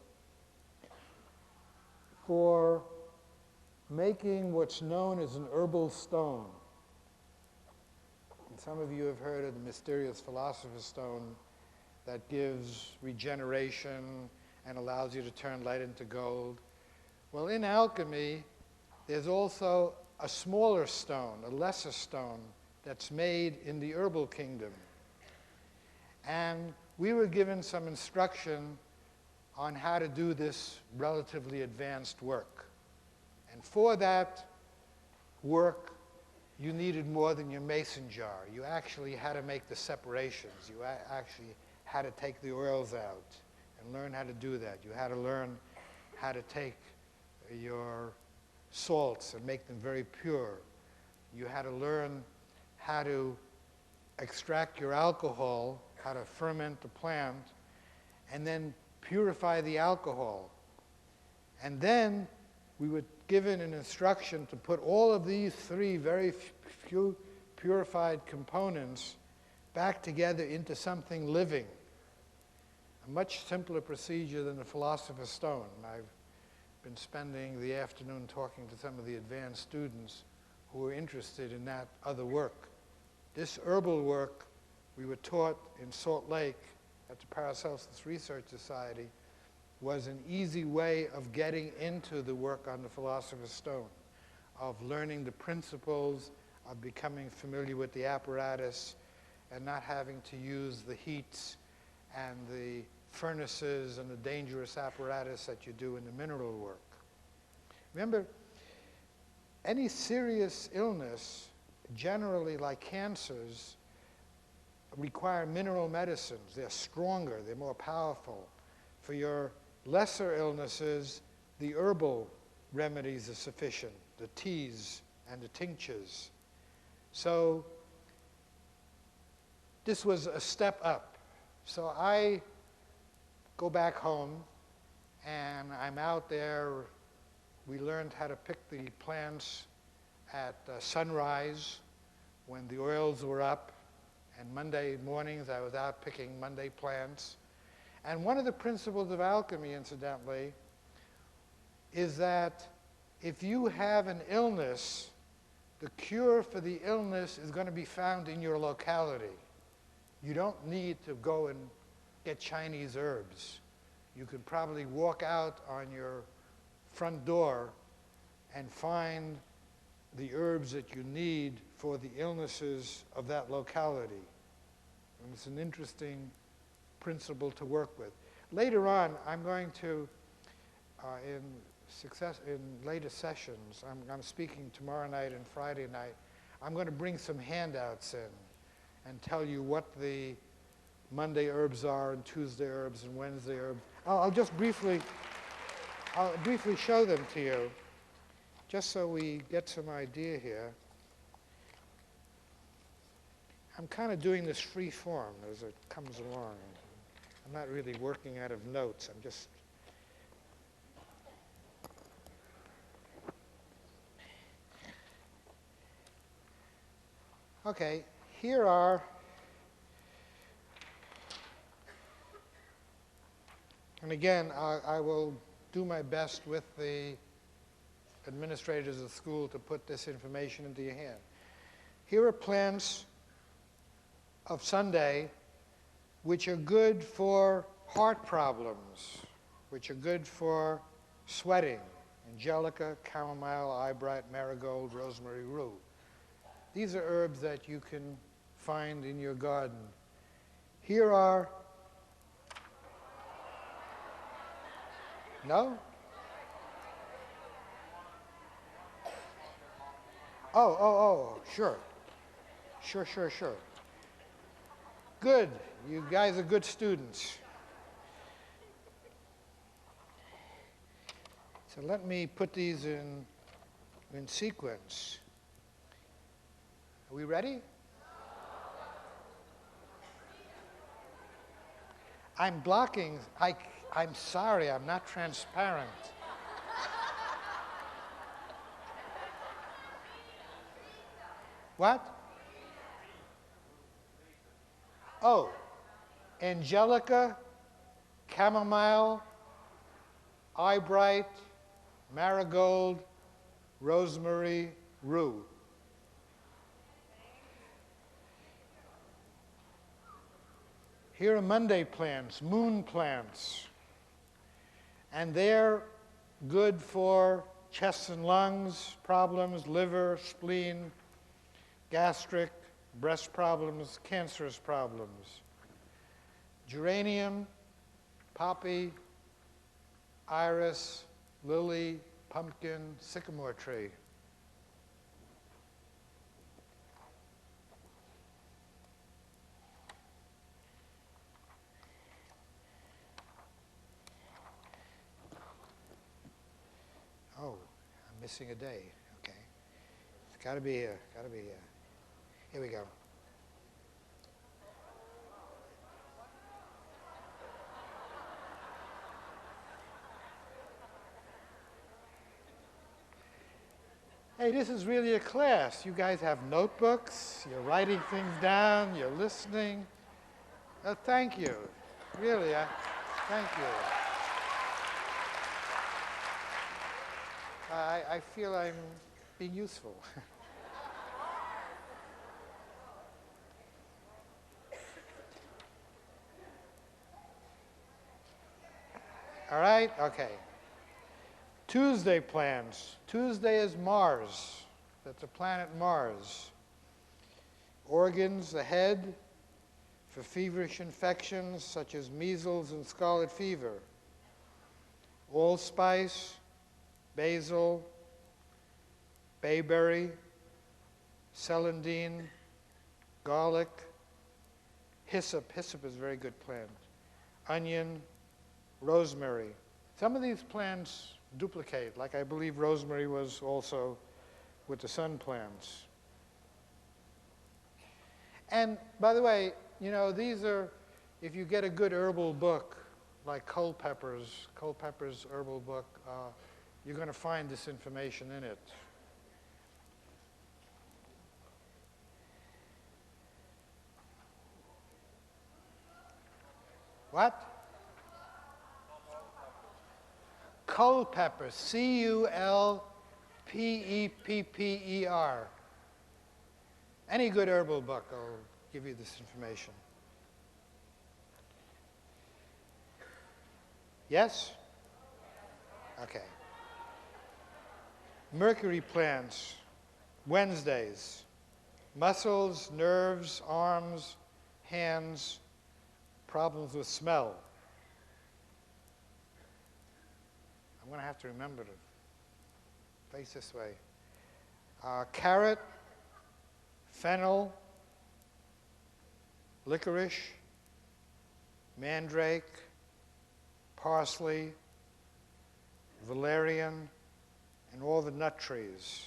for making what's known as an herbal stone. And some of you have heard of the mysterious philosopher's stone that gives regeneration and allows you to turn lead into gold. Well, in alchemy, there's also a smaller stone, a lesser stone, that's made in the herbal kingdom. And we were given some instruction on how to do this relatively advanced work. And for that work, you needed more than your mason jar. You actually had to make the separations. You actually had to take the oils out and learn how to do that. You had to learn how to take your salts and make them very pure. You had to learn how to extract your alcohol how to ferment the plant, and then purify the alcohol. And then we were given an instruction to put all of these three very few purified components back together into something living. A much simpler procedure than the Philosopher's Stone. I've been spending the afternoon talking to some of the advanced students who were interested in that other work. This herbal work we were taught in Salt Lake at the Paracelsus Research Society was an easy way of getting into the work on the Philosopher's Stone, of learning the principles, of becoming familiar with the apparatus, and not having to use the heats and the furnaces and the dangerous apparatus that you do in the mineral work. Remember, any serious illness, generally like cancers, require mineral medicines. They're stronger, they're more powerful. For your lesser illnesses, the herbal remedies are sufficient, the teas and the tinctures. So this was a step up. So I go back home, and I'm out there. We learned how to pick the plants at sunrise when the oils were up, and Monday mornings I was out picking Monday plants. And one of the principles of alchemy, incidentally, is that if you have an illness, the cure for the illness is going to be found in your locality. You don't need to go and get Chinese herbs. You could probably walk out on your front door and find the herbs that you need for the illnesses of that locality. And it's an interesting principle to work with. Later on, I'm going to, in later sessions, I'm speaking tomorrow night and Friday night, I'm going to bring some handouts in and tell you what the Monday herbs are and Tuesday herbs and Wednesday herbs. I'll briefly show them to you, just so we get some idea here. I'm kind of doing this free form as it comes along. I'm not really working out of notes. I'm just... Okay, here are... And again, I will do my best with the administrators of the school to put this information into your hand. Here are plants of Sunday which are good for heart problems, which are good for sweating: angelica, chamomile, eyebright, marigold, rosemary, rue. These are herbs that you can find in your garden. Here are... No? Oh, sure. Sure. Good. You guys are good students. So let me put these in sequence. Are we ready? I'm blocking. I'm sorry, I'm not transparent. What? Oh, angelica, chamomile, eyebright, marigold, rosemary, rue. Here are Monday plants, moon plants. And they're good for chest and lungs problems, liver, spleen, gastric, breast problems, cancerous problems. Geranium, poppy, iris, lily, pumpkin, sycamore tree. Oh, I'm missing a day. Okay. It's got to be here. Got to be here. Here we go. Hey, this is really a class. You guys have notebooks, you're writing things down, you're listening. Thank you. Really, thank you. I feel I'm being useful. All right? Okay. Tuesday plans. Tuesday is Mars. That's a planet Mars. Organs, the head, for feverish infections such as measles and scarlet fever. Allspice, basil, bayberry, celandine, garlic, hyssop. Hyssop is a very good plant. Onion, rosemary. Some of these plants duplicate, like I believe rosemary was also with the sun plants. And by the way, you know, these are, if you get a good herbal book, like Culpepper's herbal book, you're going to find this information in it. What? Culpepper, C-U-L-P-E-P-P-E-R. Any good herbal book will give you this information. Yes? Okay. Mercury plants, Wednesdays. Muscles, nerves, arms, hands, problems with smell. I'm going to have to remember to face this way. Carrot, fennel, licorice, mandrake, parsley, valerian, and all the nut trees.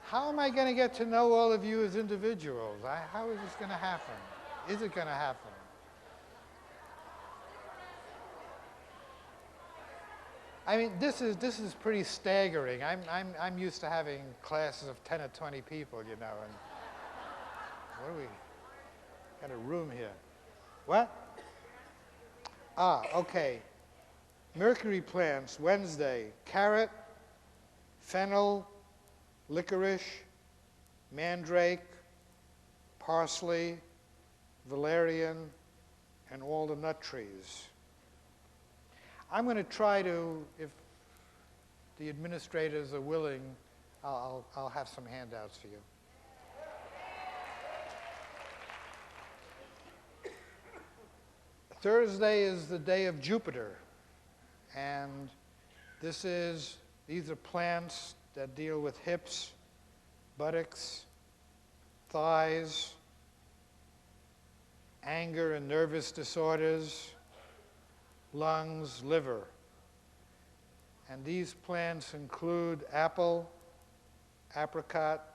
How am I going to get to know all of you as individuals? How is this going to happen? Is it going to happen? I mean, this is pretty staggering. I'm used to having classes of 10 or 20 people, you know. And what do we got a room here? What? Okay. Mercury plants, Wednesday. Carrot, fennel, licorice, mandrake, parsley, valerian, and all the nut trees. I'm going to try to, if the administrators are willing, I'll have some handouts for you. Thursday is the day of Jupiter, and these are plants that deal with hips, buttocks, thighs, anger and nervous disorders, lungs, liver. And these plants include apple, apricot,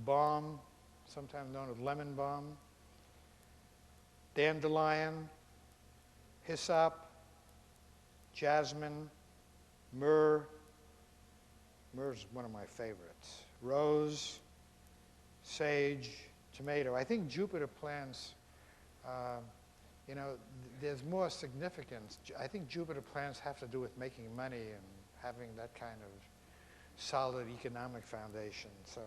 balm, sometimes known as lemon balm, dandelion, hyssop, jasmine, myrrh. Myrrh's one of my favorites. Rose, sage, tomato. I think Jupiter plants, you know, there's more significance. I think Jupiter plants have to do with making money and having that kind of solid economic foundation. So,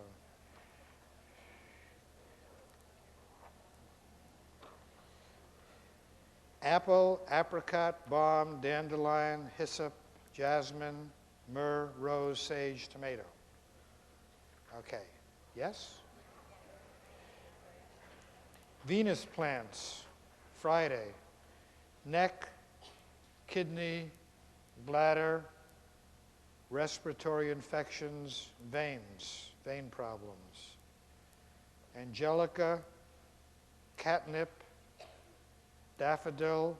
apple, apricot, balm, dandelion, hyssop, jasmine, myrrh, rose, sage, tomato. Okay. Yes? Venus plants, Friday. Neck, kidney, bladder, respiratory infections, veins, vein problems. Angelica, catnip, daffodil,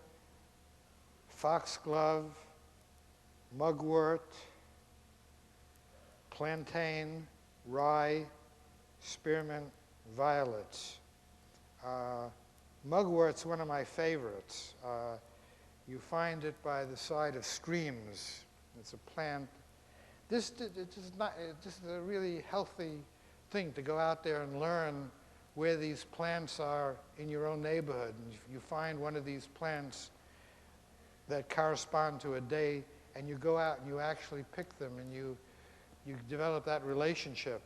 foxglove, mugwort, plantain, rye, spearmint, violets. Mugwort's one of my favorites. You find it by the side of streams. It's a plant. This is a really healthy thing to go out there and learn where these plants are in your own neighborhood. And if you find one of these plants that correspond to a day, and you go out and you actually pick them, and you develop that relationship.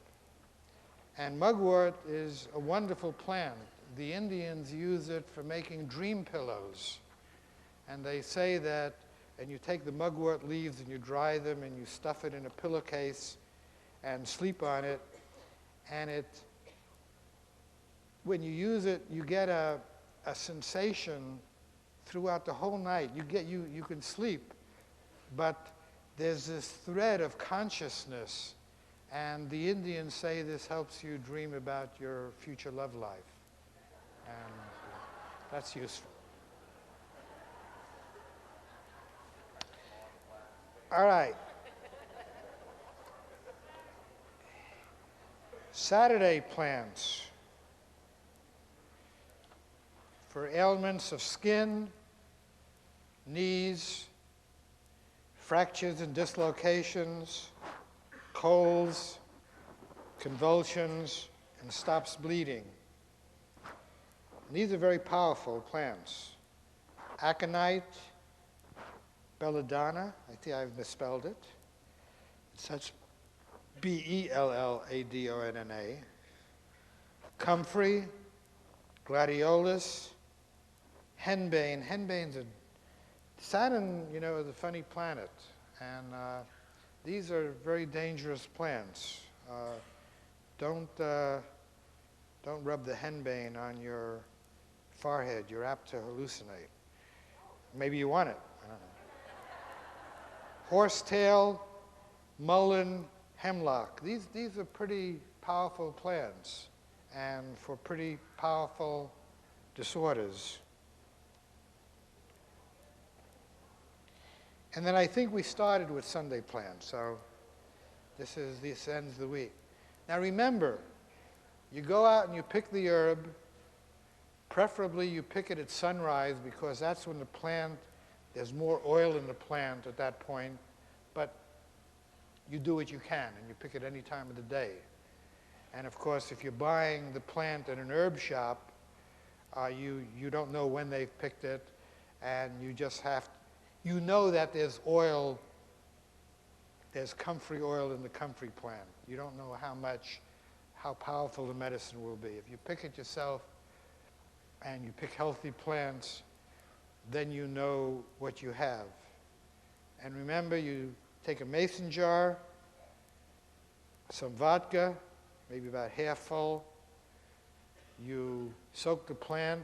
And mugwort is a wonderful plant. The Indians use it for making dream pillows. And they say that, and you take the mugwort leaves and you dry them and you stuff it in a pillowcase and sleep on it. And when you use it, you get a sensation throughout the whole night. You can sleep, but there's this thread of consciousness. And the Indians say this helps you dream about your future love life. And that's useful. All right. Saturday plants for ailments of skin, knees, fractures and dislocations, colds, convulsions, and stops bleeding. And these are very powerful plants. Aconite, belladonna, I think I've misspelled it. It's Belladonna. Comfrey, gladiolus, henbane. Henbane's Saturn, is a funny planet, and these are very dangerous plants. Don't rub the henbane on your forehead. You're apt to hallucinate. Maybe you want it. I don't know. Horsetail, mullein, hemlock. These are pretty powerful plants, and for pretty powerful disorders. And then I think we started with Sunday plants, so this ends the week. Now remember, you go out and you pick the herb. Preferably you pick it at sunrise, because that's when the plant, there's more oil in the plant at that point, but you do what you can, and you pick it any time of the day. And of course, if you're buying the plant at an herb shop, you don't know when they've picked it, and you just you know that there's oil, there's comfrey oil in the comfrey plant. You don't know how powerful the medicine will be. If you pick it yourself and you pick healthy plants, then you know what you have. And remember, you take a mason jar, some vodka, maybe about half full. You soak the plant.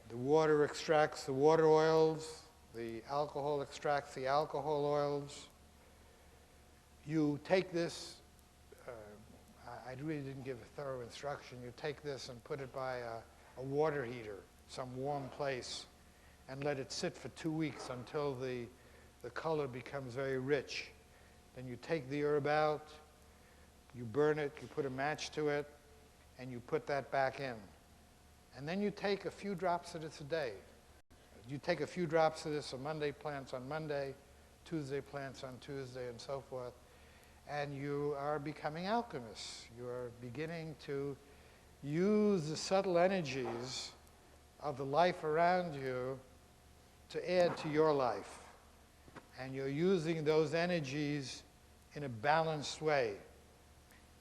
The water extracts the water oils. The alcohol extracts the alcohol oils. You take this, I really didn't give a thorough instruction. You take this and put it by a water heater, some warm place, and let it sit for 2 weeks until the color becomes very rich. Then you take the herb out, you burn it, you put a match to it, and you put that back in. And then you take a few drops of this a day. You take a few drops of this on Monday plants on Monday, Tuesday plants on Tuesday, and so forth, and you are becoming alchemists. You are beginning to use the subtle energies of the life around you to add to your life. And you're using those energies in a balanced way.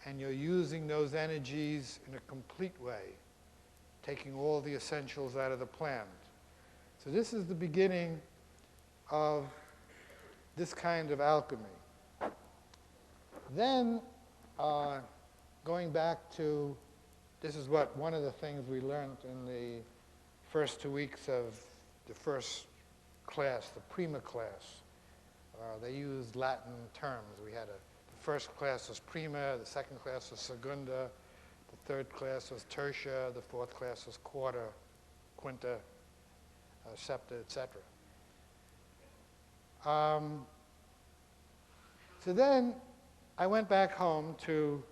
And you're using those energies in a complete way, taking all the essentials out of the plant. So this is the beginning of this kind of alchemy. Then, going back to, this is one of the things we learned in the first 2 weeks of the first class, the prima class. They used Latin terms. We had the first class was prima, the second class was segunda, the third class was tertia, the fourth class was quarta, quinta, septa, etc. So then I went back home to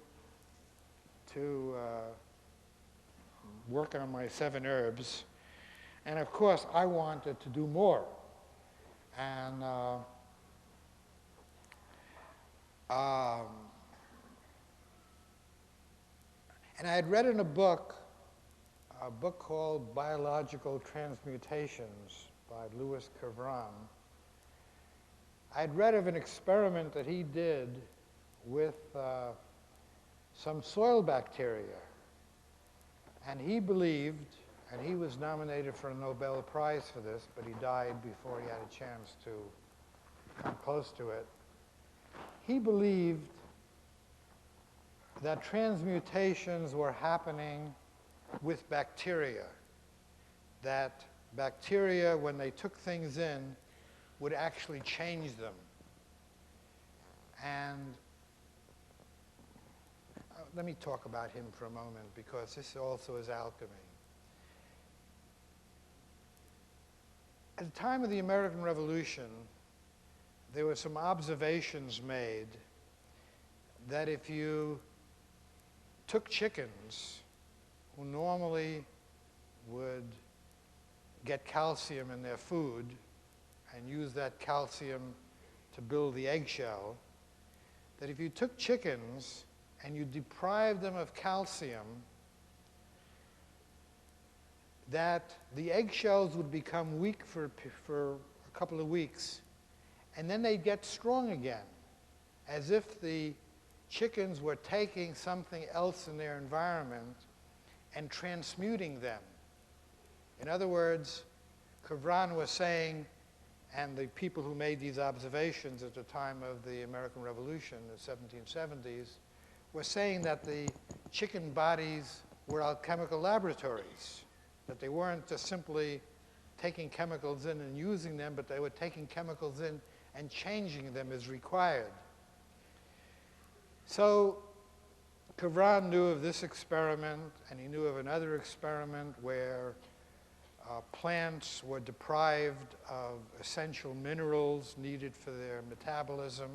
work on my 7 herbs. And of course, I wanted to do more. And I had read in a book called Biological Transmutations by Louis Cavran. I had read of an experiment that he did with some soil bacteria. And he believed, and he was nominated for a Nobel Prize for this, but he died before he had a chance to come close to it. He believed that transmutations were happening with bacteria, that bacteria, when they took things in, would actually change them. And let me talk about him for a moment, because this also is alchemy. At the time of the American Revolution, there were some observations made that if you took chickens who normally would get calcium in their food and use that calcium to build the eggshell, that if you took chickens and you deprived them of calcium, that the eggshells would become weak for a couple of weeks, and then they'd get strong again, as if the chickens were taking something else in their environment and transmuting them. In other words, Cavran was saying, and the people who made these observations at the time of the American Revolution, the 1770s, were saying that the chicken bodies were alchemical laboratories, that they weren't just simply taking chemicals in and using them, but they were taking chemicals in and changing them as required. So Cavran knew of this experiment, and he knew of another experiment where plants were deprived of essential minerals needed for their metabolism,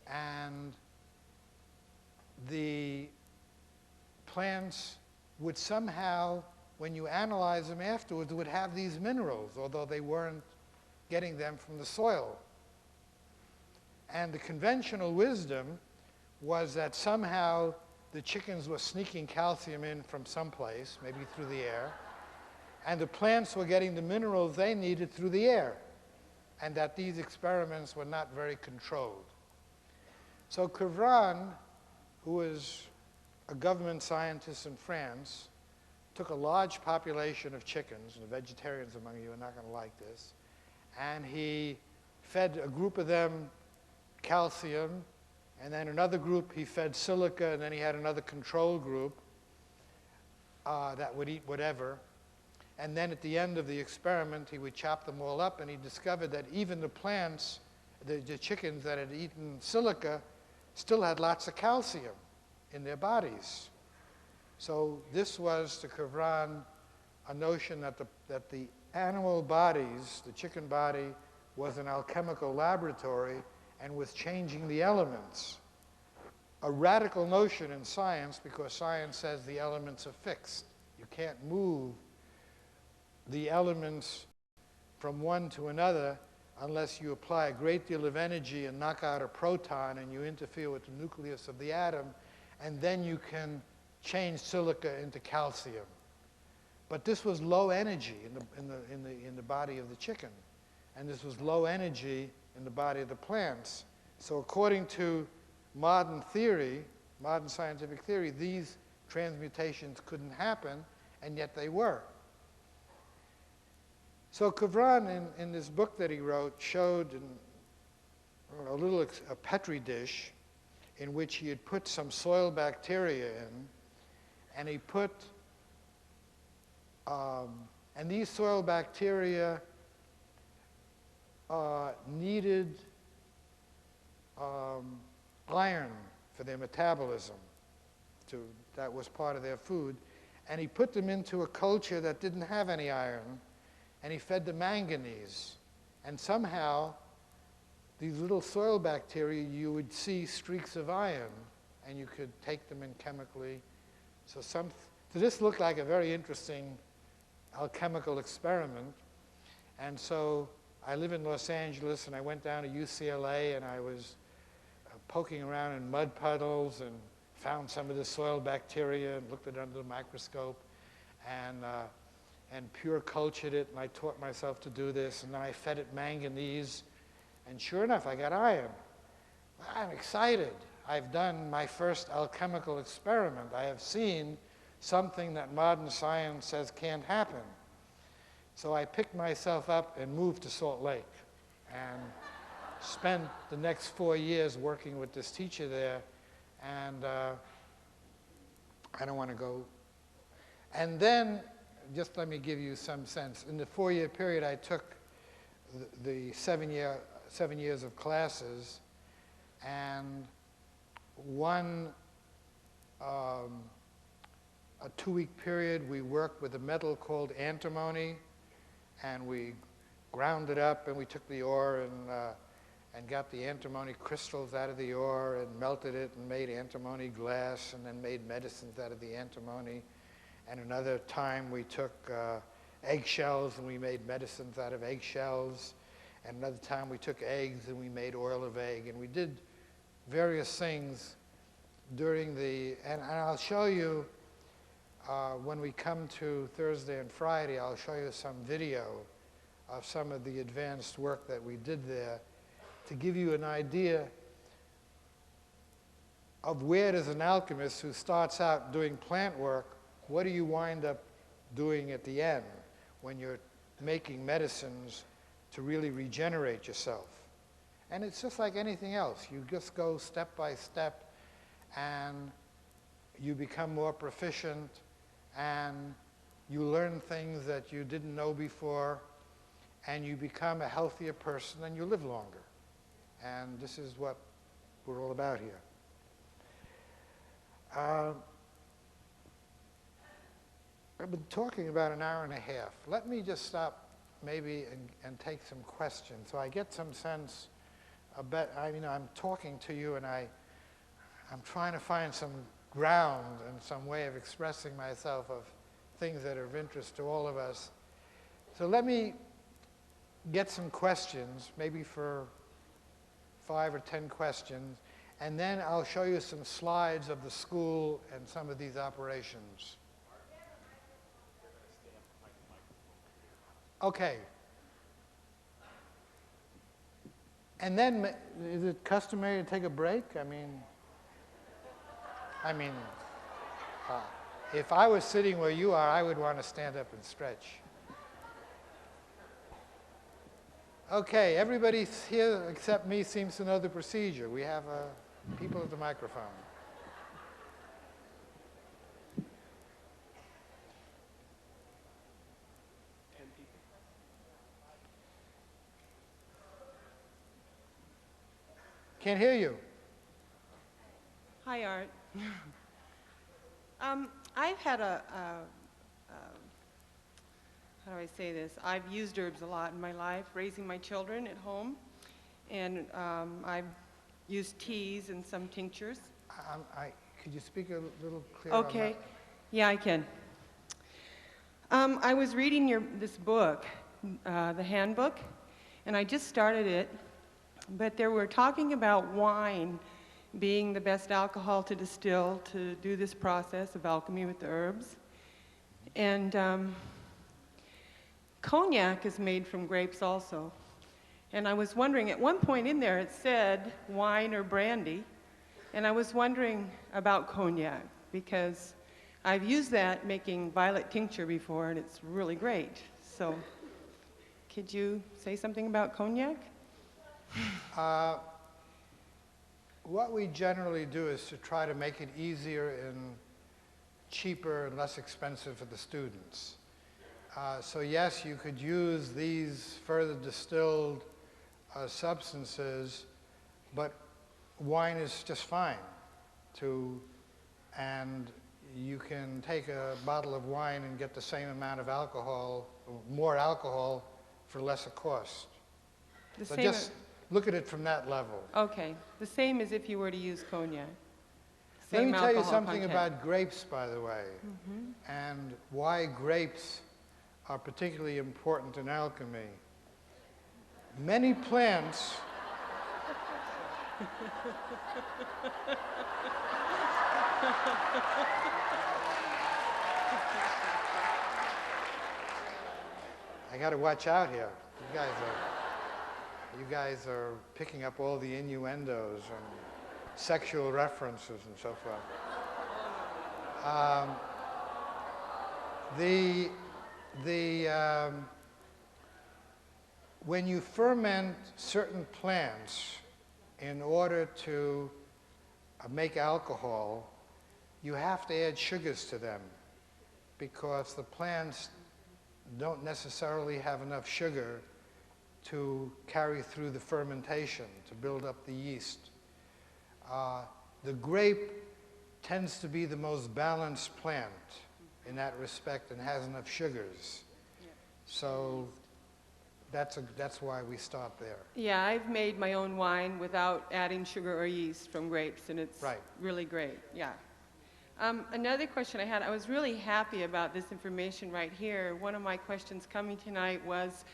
and the plants would somehow, when you analyze them afterwards, would have these minerals, although they weren't getting them from the soil. And the conventional wisdom was that somehow the chickens were sneaking calcium in from someplace, maybe through the air, and the plants were getting the minerals they needed through the air, and that these experiments were not very controlled. So Cavran, who was a government scientist in France, took a large population of chickens, and the vegetarians among you are not going to like this, and he fed a group of them calcium, and then another group he fed silica, and then he had another control group that would eat whatever. And then at the end of the experiment, he would chop them all up, and he discovered that even the plants, the chickens that had eaten silica, still had lots of calcium in their bodies. So this was, to Cavran, a notion that the animal bodies, the chicken body, was an alchemical laboratory and was changing the elements. A radical notion in science, because science says the elements are fixed. You can't move the elements from one to another unless you apply a great deal of energy and knock out a proton and you interfere with the nucleus of the atom, and then you can change silica into calcium. But this was low energy in the body of the chicken, and this was low energy in the body of the plants. So according to modern theory, modern scientific theory, these transmutations couldn't happen, and yet they were. So Cavran, in this book that he wrote, showed a Petri dish in which he had put some soil bacteria in, and he put, and these soil bacteria needed iron for their metabolism. That was part of their food. And he put them into a culture that didn't have any iron, and he fed them manganese. And somehow these little soil bacteria, you would see streaks of iron, and you could take them in chemically. So this looked like a very interesting alchemical experiment. And so I live in Los Angeles, and I went down to UCLA, and I was poking around in mud puddles and found some of the soil bacteria and looked at it under the microscope and pure cultured it. And I taught myself to do this, and then I fed it manganese. And sure enough, I got iron. I'm excited. I've done my first alchemical experiment. I have seen something that modern science says can't happen. So I picked myself up and moved to Salt Lake and spent the next 4 years working with this teacher there. And I don't want to go. And then, just let me give you some sense. In the 4-year period, I took the 7 years of classes, and a 2-week period, we worked with a metal called antimony, and we ground it up, and we took the ore and got the antimony crystals out of the ore and melted it and made antimony glass, and then made medicines out of the antimony. And another time we took eggshells and we made medicines out of eggshells. And another time we took eggs and we made oil of egg. And we did various things during and I'll show you, when we come to Thursday and Friday, I'll show you some video of some of the advanced work that we did there to give you an idea of where does an alchemist who starts out doing plant work, what do you wind up doing at the end when you're making medicines to really regenerate yourself? And it's just like anything else. You just go step by step, and you become more proficient, and you learn things that you didn't know before, and you become a healthier person, and you live longer. And this is what we're all about here. I've been talking about an hour and a half. Let me just stop maybe and take some questions so I get some sense about, I'm talking to you and I'm trying to find some ground and some way of expressing myself of things that are of interest to all of us. So let me get some questions, maybe for 5 or 10 questions, and then I'll show you some slides of the school and some of these operations. Okay. And then, is it customary to take a break? If I was sitting where you are, I would want to stand up and stretch. Okay, everybody here except me seems to know the procedure. We have people at the microphone. Can't hear you. Hi, Art. I've had how do I say this? I've used herbs a lot in my life, raising my children at home. And I've used teas and some tinctures. Could you speak a little clearer? Okay. Yeah, I can. I was reading this book, the handbook, and I just started it. But they were talking about wine being the best alcohol to distill to do this process of alchemy with the herbs. And cognac is made from grapes also. And I was wondering, at one point in there it said wine or brandy, and I was wondering about cognac because I've used that making violet tincture before and it's really great. So could you say something about cognac? What we generally do is to try to make it easier and cheaper and less expensive for the students. So yes, you could use these further distilled substances, but wine is just fine and you can take a bottle of wine and get the same amount of alcohol, more alcohol, for lesser cost. So look at it from that level. Okay, the same as if you were to use cognac. Let me Same tell you alcohol something content. about grapes, by the way, and why grapes are particularly important in alchemy. Many plants I got to watch out here. You guys are picking up all the innuendos and sexual references and so forth. When you ferment certain plants in order to make alcohol, you have to add sugars to them because the plants don't necessarily have enough sugar to carry through the fermentation, to build up the yeast. The grape tends to be the most balanced plant in that respect and has enough sugars. So that's why we start there. Yeah, I've made my own wine without adding sugar or yeast from grapes, and it's really great, yeah. Another question I had, I was really happy about this information right here. One of my questions coming tonight was,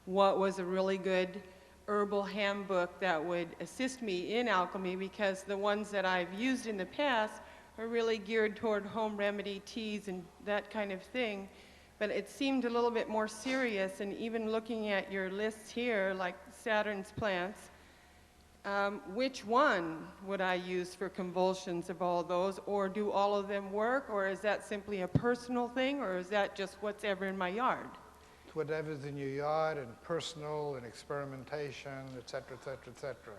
what was a really good herbal handbook that would assist me in alchemy, because the ones that I've used in the past are really geared toward home remedy teas and that kind of thing. But it seemed a little bit more serious, and even looking at your lists here, like Saturn's plants, which one would I use for convulsions of all those, or do all of them work, or is that simply a personal thing, or is that just what's ever in my yard? It's whatever's in your yard, and personal, and experimentation, et cetera, et cetera, et cetera.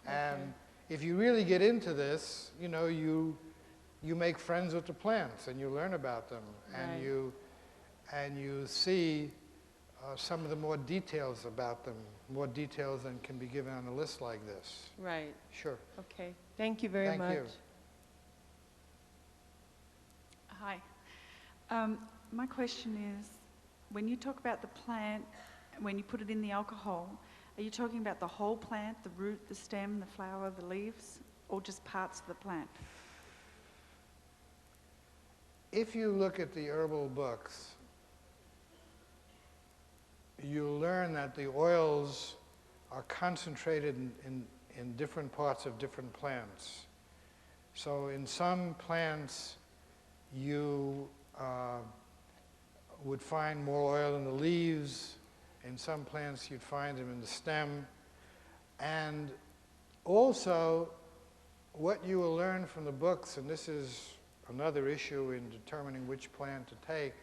And if you really get into this, you know, you make friends with the plants, and you learn about them, and you see some of the more details about them, more details than can be given on a list like this. Right. Sure. Okay. Thank you very much. Thank you. Hi. My question is, when you talk about the plant, when you put it in the alcohol, are you talking about the whole plant, the root, the stem, the flower, the leaves, or just parts of the plant? If you look at the herbal books, you'll learn that the oils are concentrated in different parts of different plants. So in some plants, you would find more oil in the leaves. In some plants, you'd find them in the stem. And also, what you will learn from the books, and this is another issue in determining which plant to take,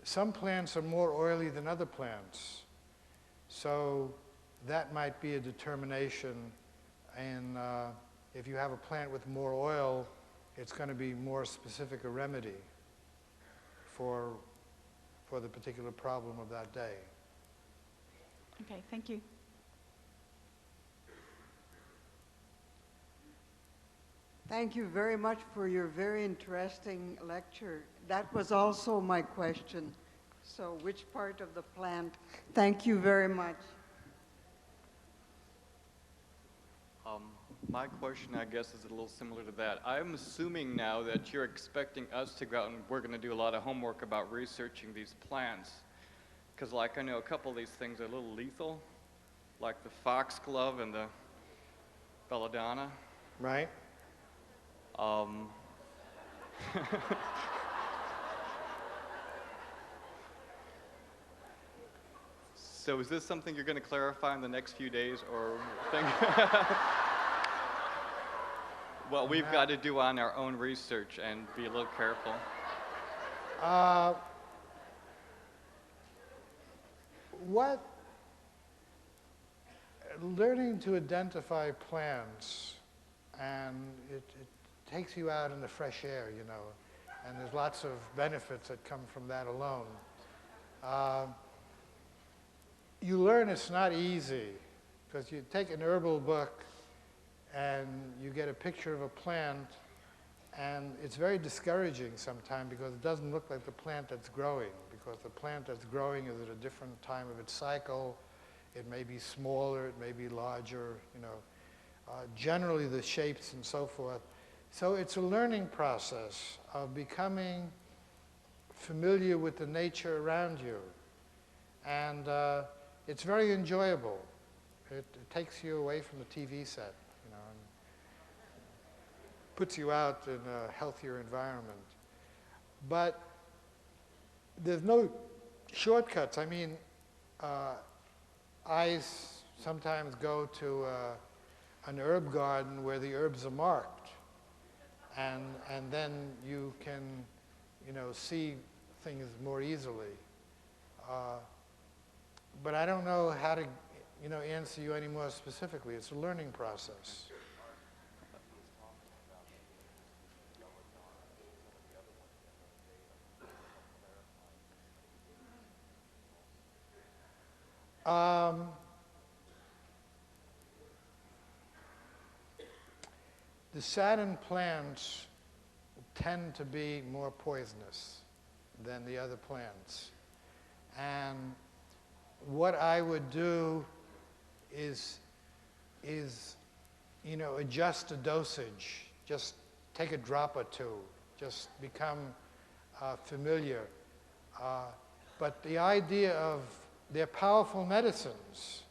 some plants are more oily than other plants. So that might be a determination. And if you have a plant with more oil, it's going to be more specific a remedy for the particular problem of that day. Okay, thank you. Thank you very much for your very interesting lecture. That was also my question. So which part of the plant? Thank you very much. My question, I guess, is a little similar to that. I'm assuming now that you're expecting us to go out and we're going to do a lot of homework about researching these plants. Because, like, I know a couple of these things are a little lethal, like the foxglove and the belladonna. Right? So is this something you're going to clarify in the next few days, or think? Well, we've got to do on our own research and be a little careful. Learning to identify plants, and it takes you out in the fresh air, you know, and there's lots of benefits that come from that alone. You learn it's not easy, because you take an herbal book and you get a picture of a plant, and it's very discouraging sometimes because it doesn't look like the plant that's growing, because the plant that's growing is at a different time of its cycle. It may be smaller, it may be larger, you know. Generally the shapes and so forth. So it's a learning process of becoming familiar with the nature around you. And it's very enjoyable. It takes you away from the TV set, you know, and puts you out in a healthier environment. But there's no shortcuts. I mean, I sometimes go to an herb garden where the herbs are marked, and then you can, you know, see things more easily. But I don't know how to, you know, answer you any more specifically. It's a learning process. The Saturn plants tend to be more poisonous than the other plants. And what I would do is you know, adjust the dosage. Just take a drop or two. Just become familiar. But the idea of they're powerful medicines,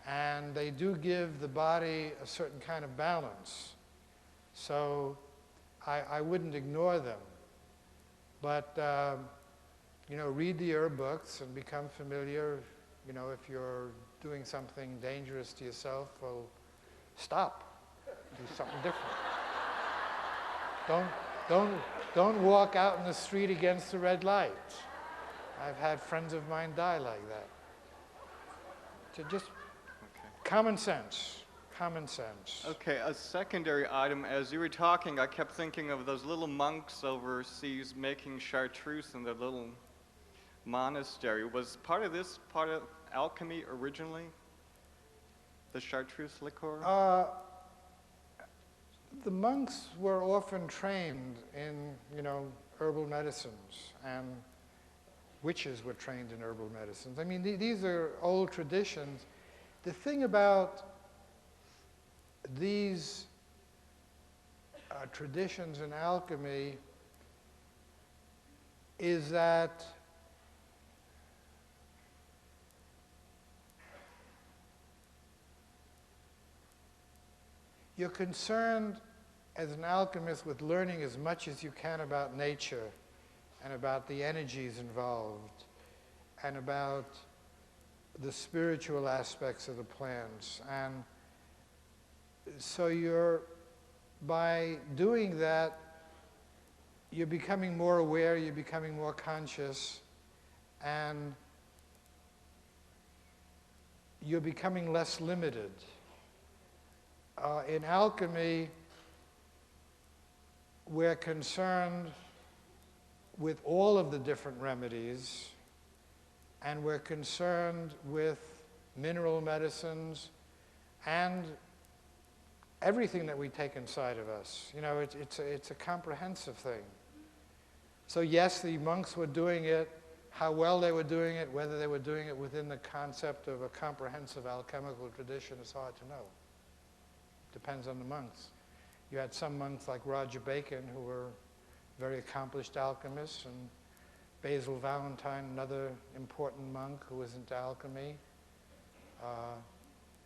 and they do give the body a certain kind of balance. So I wouldn't ignore them. But, you know, read the herb books and become familiar. You know, if you're doing something dangerous to yourself, well, stop. Do something different. Don't walk out in the street against the red light. I've had friends of mine die like that. So just common sense. Common sense. Okay, a secondary item. As you were talking, I kept thinking of those little monks overseas making chartreuse in their little monastery. Was part of this part of alchemy originally? The chartreuse liqueur? The monks were often trained in, you know, herbal medicines, and witches were trained in herbal medicines. I mean, these are old traditions. The thing about these traditions in alchemy is that you're concerned as an alchemist with learning as much as you can about nature and about the energies involved and about the spiritual aspects of the plants. And so by doing that, you're becoming more aware, you're becoming more conscious, and you're becoming less limited. In alchemy, we're concerned with all of the different remedies, and we're concerned with mineral medicines and everything that we take inside of us. You know, it's a comprehensive thing. So yes, the monks were doing it. How well they were doing it, whether they were doing it within the concept of a comprehensive alchemical tradition, is hard to know. Depends on the monks. You had some monks like Roger Bacon, who were very accomplished alchemists, and Basil Valentine, another important monk who was into alchemy.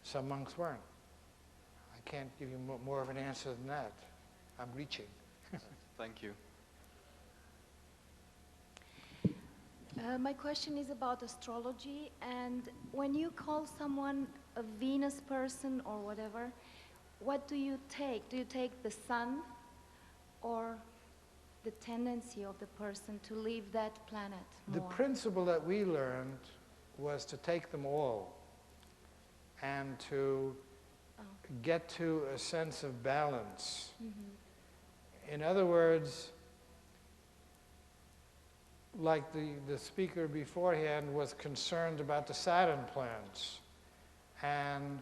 Some monks weren't. I can't give you more of an answer than that. I'm reaching. Thank you. My question is about astrology, and when you call someone a Venus person or whatever, what do you take? Do you take the sun or the tendency of the person to leave that planet more? The principle that we learned was to take them all and to get to a sense of balance. Mm-hmm. In other words, like the speaker beforehand was concerned about the Saturn plants, and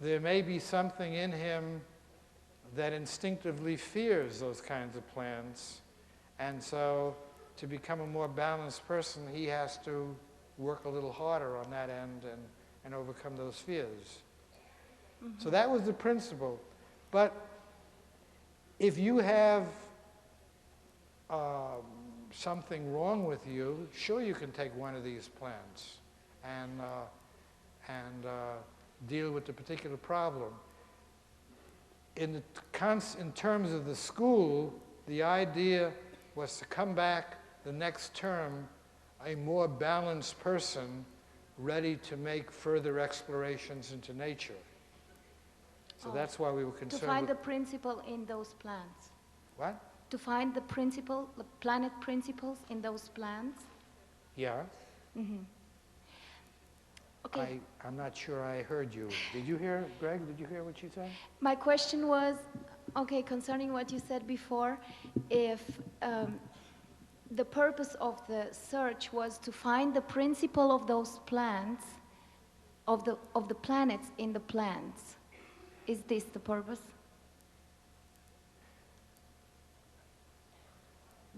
there may be something in him that instinctively fears those kinds of plants, and so to become a more balanced person, he has to work a little harder on that end and and overcome those fears. So that was the principle. But if you have something wrong with you, sure you can take one of these plants and deal with the particular problem. In terms of the school, the idea was to come back the next term a more balanced person, ready to make further explorations into nature. So that's why we were concerned To find with... the principle in those plants. What? To find the principle, the planet principles in those plants. Yeah. Okay. I'm not sure I heard you. Did you hear, Greg? Did you hear what she said? My question was, okay, concerning what you said before, if the purpose of the search was to find the principle of those plants, of the planets in the plants. Is this the purpose?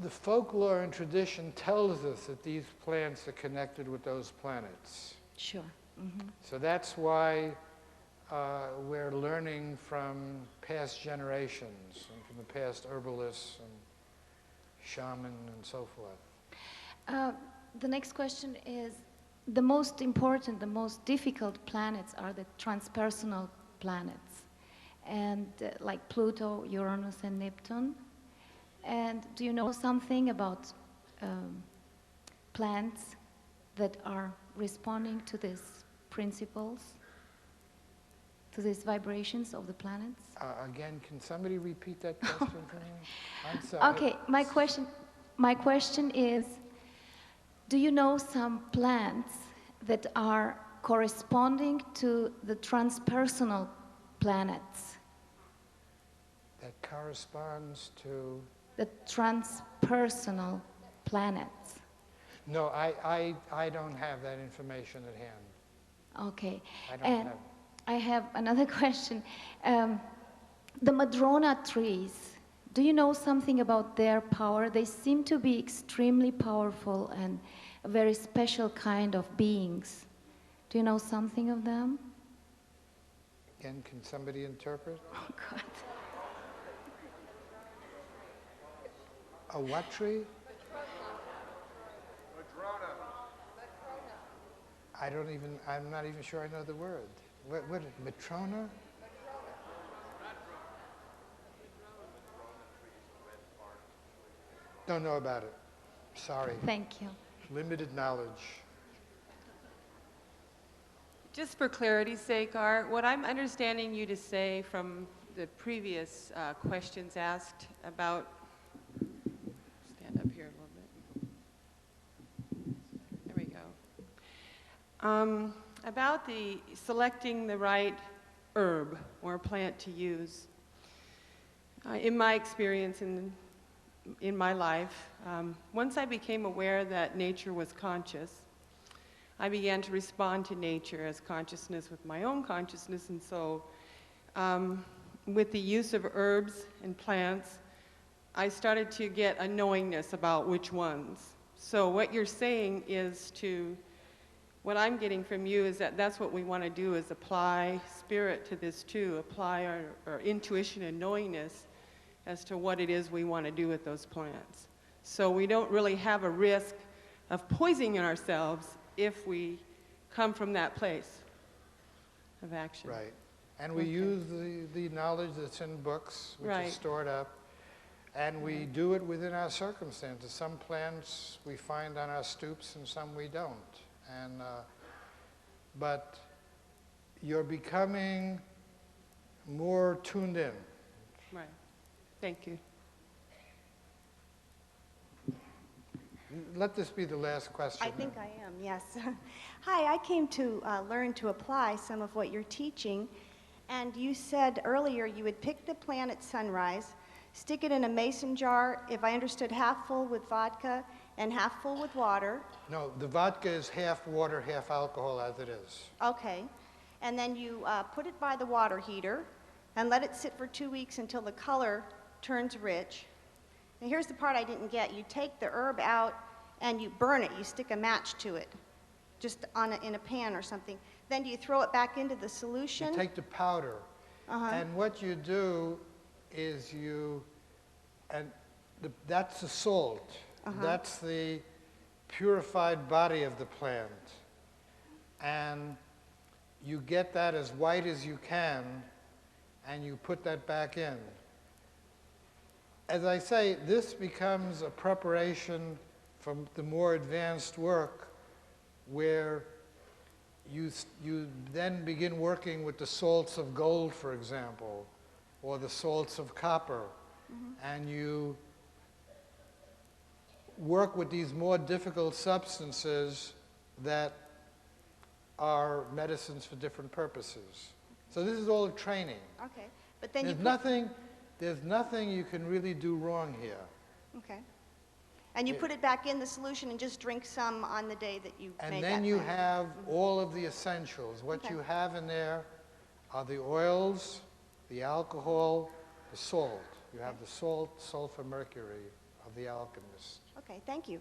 The folklore and tradition tells us that these plants are connected with those planets. Sure. So that's why we're learning from past generations and from the past herbalists and shaman and so forth. The next question is, the most important, the most difficult planets are the transpersonal planets, and like Pluto, Uranus, and Neptune. And do you know something about plants that are responding to these principles, to these vibrations of the planets? Again, can somebody repeat that question for me? I'm sorry. Okay, my question is, do you know some plants that are corresponding to the transpersonal planets? That corresponds to... The transpersonal planets. No, I don't have that information at hand. Okay. I don't And have... I have another question. The Madrona trees, do you know something about their power? They seem to be extremely powerful and a very special kind of beings. Do you know something of them? Again, can somebody interpret? Oh, God. A what tree? I'm not even sure I know the word. What Matrona? Don't know about it. Sorry. Thank you. Limited knowledge. Just for clarity's sake, Art, what I'm understanding you to say from the previous questions asked about, stand up here a little bit. There we go. About the selecting the right herb or plant to use. In my experience in my life, once I became aware that nature was conscious, I began to respond to nature as consciousness with my own consciousness, and so with the use of herbs and plants, I started to get a knowingness about which ones. So what you're saying is what I'm getting from you is that that's what we want to do, is apply spirit to this too, apply our intuition and knowingness as to what it is we want to do with those plants. So we don't really have a risk of poisoning ourselves if we come from that place of action. Right. And we use the knowledge that's in books, which is stored up, and we do it within our circumstances. Some plants we find on our stoops and some we don't. And, but you're becoming more tuned in. Right. Thank you. Let this be the last question. I think I am, yes. Hi, I came to learn to apply some of what you're teaching, and you said earlier you would pick the plant at sunrise, stick it in a mason jar, if I understood, half full with vodka and half full with water. No, the vodka is half water, half alcohol as it is. Okay. And then you put it by the water heater and let it sit for 2 weeks until the color turns rich. Now here's the part I didn't get. You take the herb out and you burn it. You stick a match to it. just in a pan or something. Then do you throw it back into the solution? You take the powder, and what you do is that's the salt. That's the purified body of the plant. And you get that as white as you can, and you put that back in. As I say, this becomes a preparation for the more advanced work where you then begin working with the salts of gold, for example, or the salts of copper, and you work with these more difficult substances that are medicines for different purposes. So this is all training. Okay, but then There's nothing you can really do wrong here. Okay. And you put it back in the solution and just drink some on the day that you And made then that you plan. have all of the essentials. What Okay. you have in there are the oils, the alcohol, the salt. You have the salt, sulfur, mercury of the alchemist. Okay, thank you.